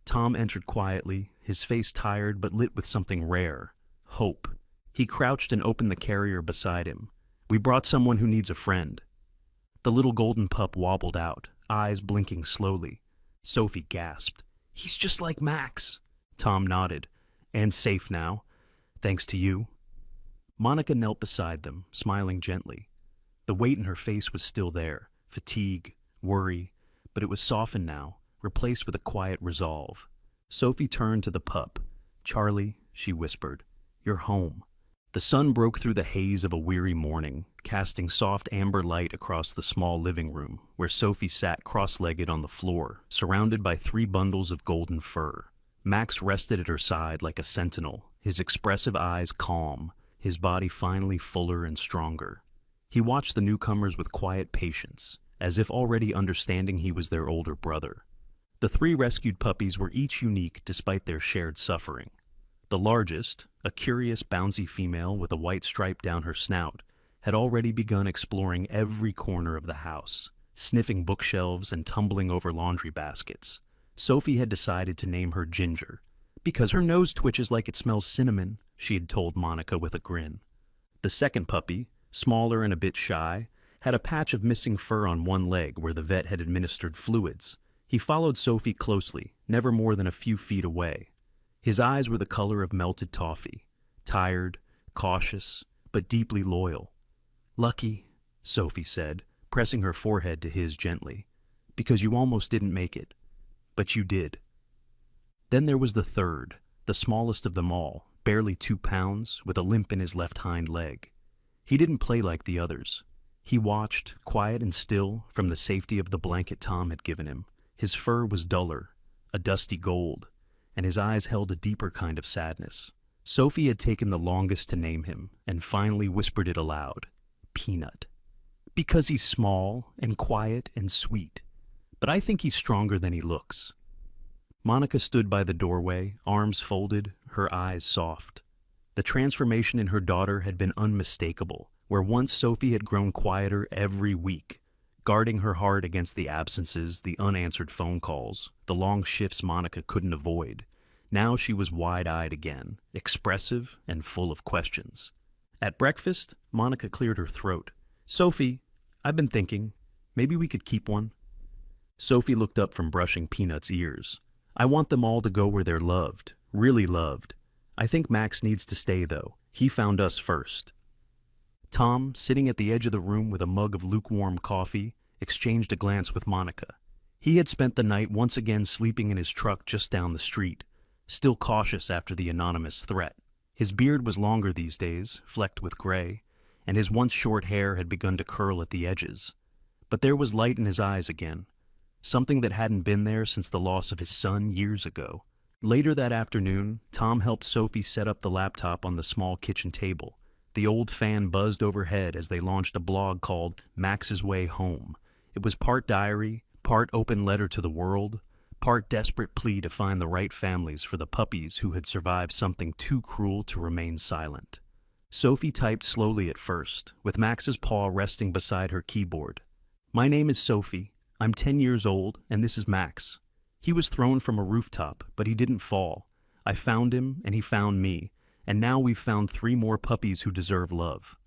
Tom entered quietly, his face tired but lit with something rare. Hope. He crouched and opened the carrier beside him. "We brought someone who needs a friend." The little golden pup wobbled out, eyes blinking slowly. Sophie gasped. "He's just like Max." Tom nodded. "And safe now. Thanks to you." Monica knelt beside them, smiling gently. The weight in her face was still there, fatigue, worry, but it was softened now, replaced with a quiet resolve. Sophie turned to the pup. "Charlie," she whispered, "you're home." The sun broke through the haze of a weary morning, casting soft amber light across the small living room, where Sophie sat cross-legged on the floor, surrounded by 3 bundles of golden fur. Max rested at her side like a sentinel, his expressive eyes calm, his body finally fuller and stronger. He watched the newcomers with quiet patience, as if already understanding he was their older brother. The 3 rescued puppies were each unique despite their shared suffering. The largest, a curious, bouncy female with a white stripe down her snout, had already begun exploring every corner of the house, sniffing bookshelves and tumbling over laundry baskets. Sophie had decided to name her Ginger, because her nose twitches like it smells cinnamon, she had told Monica with a grin. The second puppy, smaller and a bit shy, had a patch of missing fur on one leg where the vet had administered fluids. He followed Sophie closely, never more than a few feet away. His eyes were the color of melted toffee, tired, cautious, but deeply loyal. "Lucky," Sophie said, pressing her forehead to his gently, "because you almost didn't make it. But you did." Then there was the third, the smallest of them all, barely 2 pounds, with a limp in his left hind leg. He didn't play like the others. He watched, quiet and still, from the safety of the blanket Tom had given him. His fur was duller, a dusty gold, and his eyes held a deeper kind of sadness. Sophie had taken the longest to name him, and finally whispered it aloud. Peanut. Because he's small and quiet and sweet. But I think he's stronger than he looks. Monica stood by the doorway, arms folded, her eyes soft. The transformation in her daughter had been unmistakable, where once Sophie had grown quieter every week, guarding her heart against the absences, the unanswered phone calls, the long shifts Monica couldn't avoid. Now she was wide-eyed again, expressive and full of questions. At breakfast, Monica cleared her throat. "Sophie, I've been thinking, maybe we could keep one." Sophie looked up from brushing Peanut's ears. I want them all to go where they're loved, really loved. I think Max needs to stay, though. He found us first. Tom, sitting at the edge of the room with a mug of lukewarm coffee, exchanged a glance with Monica. He had spent the night once again sleeping in his truck just down the street, still cautious after the anonymous threat. His beard was longer these days, flecked with gray, and his once short hair had begun to curl at the edges. But there was light in his eyes again, something that hadn't been there since the loss of his son years ago. Later that afternoon, Tom helped Sophie set up the laptop on the small kitchen table. The old fan buzzed overhead as they launched a blog called Max's Way Home. It was part diary, part open letter to the world, part desperate plea to find the right families for the puppies who had survived something too cruel to remain silent. Sophie typed slowly at first, with Max's paw resting beside her keyboard. "My name is Sophie. I'm 10 years old, and this is Max. He was thrown from a rooftop, but he didn't fall. I found him, and he found me, and now we've found 3 more puppies who deserve love."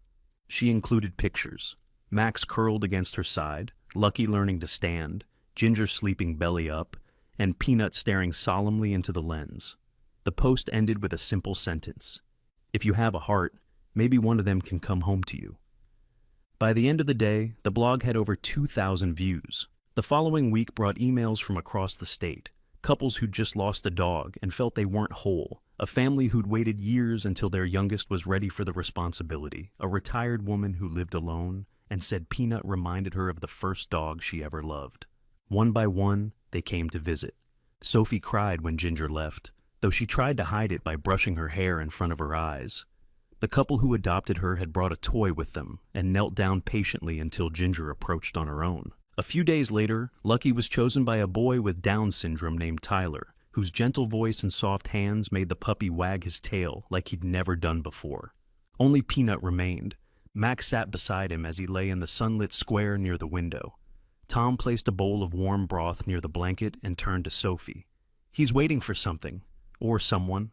She included pictures. Max curled against her side, Lucky learning to stand, Ginger sleeping belly up, and Peanut staring solemnly into the lens. The post ended with a simple sentence: "If you have a heart, maybe one of them can come home to you." By the end of the day, the blog had over 2,000 views. The following week brought emails from across the state, couples who'd just lost a dog and felt they weren't whole, a family who'd waited years until their youngest was ready for the responsibility, a retired woman who lived alone and said Peanut reminded her of the first dog she ever loved. One by one, they came to visit. Sophie cried when Ginger left, though she tried to hide it by brushing her hair in front of her eyes. The couple who adopted her had brought a toy with them and knelt down patiently until Ginger approached on her own. A few days later, Lucky was chosen by a boy with Down syndrome named Tyler, whose gentle voice and soft hands made the puppy wag his tail like he'd never done before. Only Peanut remained. Max sat beside him as he lay in the sunlit square near the window. Tom placed a bowl of warm broth near the blanket and turned to Sophie. "He's waiting for something. Or someone."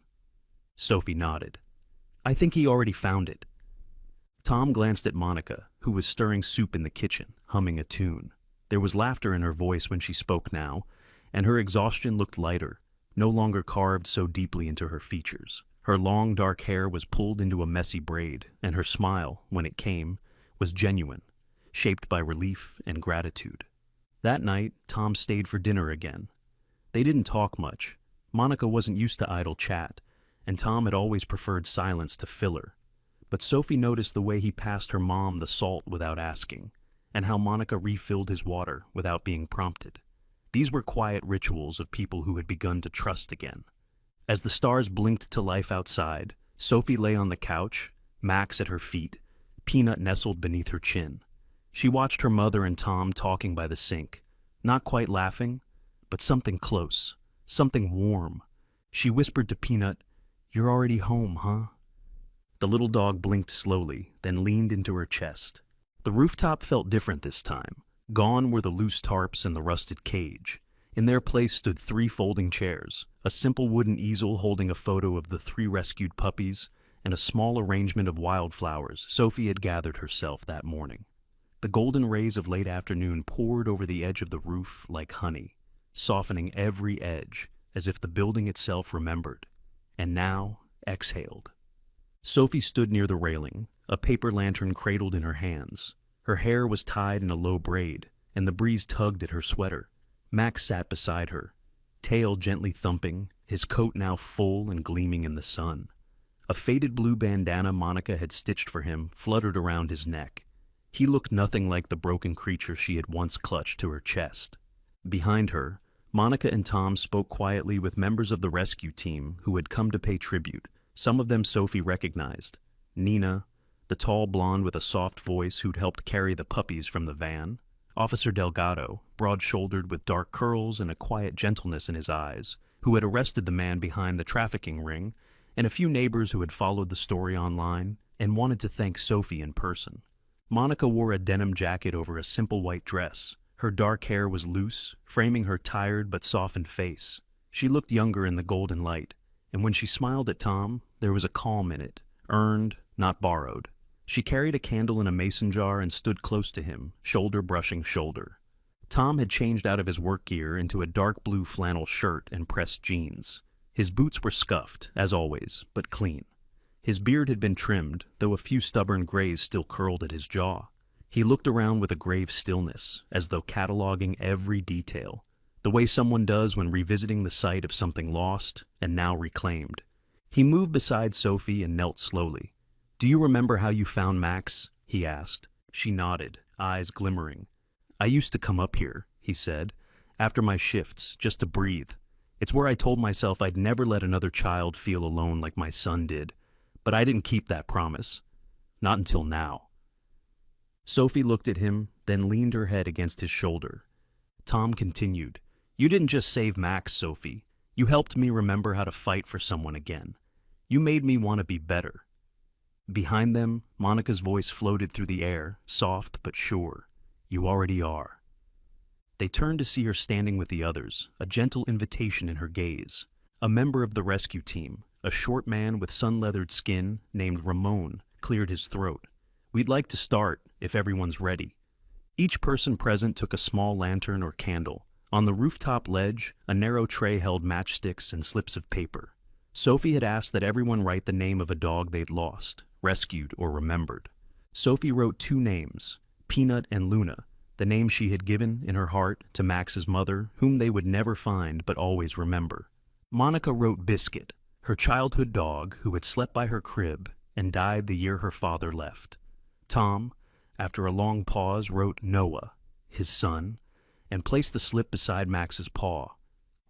Sophie nodded. "I think he already found it." Tom glanced at Monica, who was stirring soup in the kitchen, humming a tune. There was laughter in her voice when she spoke now, and her exhaustion looked lighter, no longer carved so deeply into her features. Her long, dark hair was pulled into a messy braid, and her smile, when it came, was genuine, shaped by relief and gratitude. That night, Tom stayed for dinner again. They didn't talk much. Monica wasn't used to idle chat, and Tom had always preferred silence to filler. But Sophie noticed the way he passed her mom the salt without asking, and how Monica refilled his water without being prompted. These were quiet rituals of people who had begun to trust again. As the stars blinked to life outside, Sophie lay on the couch, Max at her feet, Peanut nestled beneath her chin. She watched her mother and Tom talking by the sink, not quite laughing, but something close, something warm. She whispered to Peanut, "You're already home, huh?" The little dog blinked slowly, then leaned into her chest. The rooftop felt different this time. Gone were the loose tarps and the rusted cage. In their place stood 3 folding chairs, a simple wooden easel holding a photo of the 3 rescued puppies, and a small arrangement of wildflowers Sophie had gathered herself that morning. The golden rays of late afternoon poured over the edge of the roof like honey, softening every edge, as if the building itself remembered, and now exhaled. Sophie stood near the railing, a paper lantern cradled in her hands. Her hair was tied in a low braid, and the breeze tugged at her sweater. Max sat beside her, tail gently thumping, his coat now full and gleaming in the sun. A faded blue bandana Monica had stitched for him fluttered around his neck. He looked nothing like the broken creature she had once clutched to her chest. Behind her, Monica and Tom spoke quietly with members of the rescue team who had come to pay tribute. Some of them Sophie recognized. Nina, the tall blonde with a soft voice who'd helped carry the puppies from the van. Officer Delgado, broad-shouldered with dark curls and a quiet gentleness in his eyes, who had arrested the man behind the trafficking ring, and a few neighbors who had followed the story online and wanted to thank Sophie in person. Monica wore a denim jacket over a simple white dress. Her dark hair was loose, framing her tired but softened face. She looked younger in the golden light, and when she smiled at Tom, there was a calm in it, earned, not borrowed. She carried a candle in a mason jar and stood close to him, shoulder brushing shoulder. Tom had changed out of his work gear into a dark blue flannel shirt and pressed jeans. His boots were scuffed, as always, but clean. His beard had been trimmed, though a few stubborn grays still curled at his jaw. He looked around with a grave stillness, as though cataloging every detail, the way someone does when revisiting the site of something lost and now reclaimed. He moved beside Sophie and knelt slowly. "Do you remember how you found Max?" he asked. She nodded, eyes glimmering. "I used to come up here," he said, "after my shifts, just to breathe. It's where I told myself I'd never let another child feel alone like my son did. But I didn't keep that promise. Not until now." Sophie looked at him, then leaned her head against his shoulder. Tom continued, "You didn't just save Max, Sophie. You helped me remember how to fight for someone again. You made me want to be better." Behind them, Monica's voice floated through the air, soft but sure. "You already are." They turned to see her standing with the others, a gentle invitation in her gaze. A member of the rescue team, a short man with sun-leathered skin named Ramon, cleared his throat. "We'd like to start, if everyone's ready." Each person present took a small lantern or candle. On the rooftop ledge, a narrow tray held matchsticks and slips of paper. Sophie had asked that everyone write the name of a dog they'd lost, rescued, or remembered. Sophie wrote 2 names, Peanut and Luna, the name she had given, in her heart, to Max's mother, whom they would never find but always remember. Monica wrote Biscuit, her childhood dog who had slept by her crib and died the year her father left. Tom, after a long pause, wrote Noah, his son, and placed the slip beside Max's paw.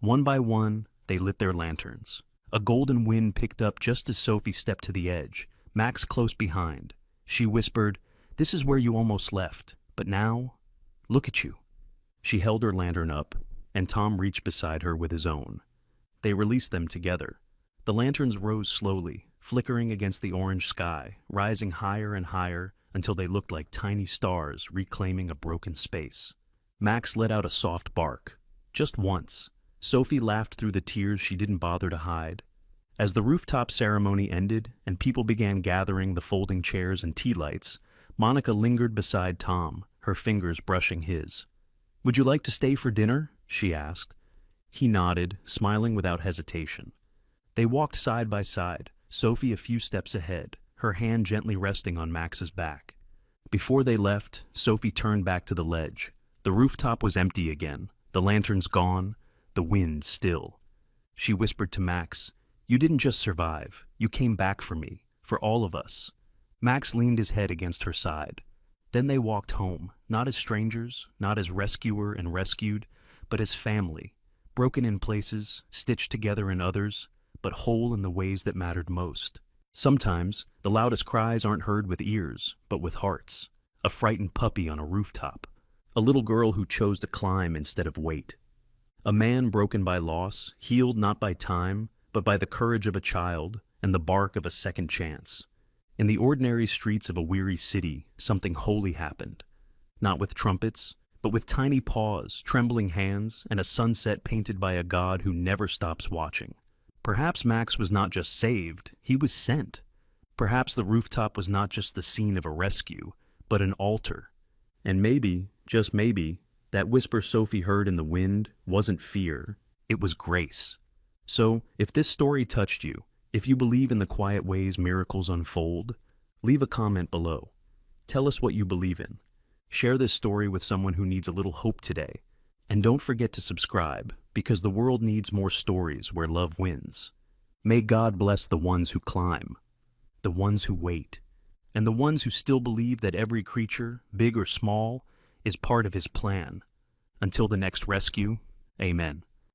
One by one, they lit their lanterns. A golden wind picked up just as Sophie stepped to the edge, Max close behind. She whispered, "This is where you almost left, but now, look at you." She held her lantern up, and Tom reached beside her with his own. They released them together. The lanterns rose slowly, flickering against the orange sky, rising higher and higher until they looked like tiny stars reclaiming a broken space. Max let out a soft bark. Just once. Sophie laughed through the tears she didn't bother to hide. As the rooftop ceremony ended and people began gathering the folding chairs and tea lights, Monica lingered beside Tom, her fingers brushing his. "Would you like to stay for dinner?" she asked. He nodded, smiling without hesitation. They walked side by side, Sophie a few steps ahead, her hand gently resting on Max's back. Before they left, Sophie turned back to the ledge. The rooftop was empty again, the lanterns gone, the wind still. She whispered to Max, "You didn't just survive, you came back for me, for all of us." Max leaned his head against her side. Then they walked home, not as strangers, not as rescuer and rescued, but as family, broken in places, stitched together in others, but whole in the ways that mattered most. Sometimes, the loudest cries aren't heard with ears, but with hearts. A frightened puppy on a rooftop. A little girl who chose to climb instead of wait. A man broken by loss, healed not by time, but by the courage of a child and the bark of a second chance. In the ordinary streets of a weary city, something holy happened. Not with trumpets, but with tiny paws, trembling hands, and a sunset painted by a god who never stops watching. Perhaps Max was not just saved, he was sent. Perhaps the rooftop was not just the scene of a rescue, but an altar. And maybe, just maybe, that whisper Sophie heard in the wind wasn't fear, it was grace. So, if this story touched you, if you believe in the quiet ways miracles unfold, leave a comment below. Tell us what you believe in. Share this story with someone who needs a little hope today. And don't forget to subscribe, because the world needs more stories where love wins. May God bless the ones who climb, the ones who wait, and the ones who still believe that every creature, big or small, is part of His plan. Until the next rescue, Amen.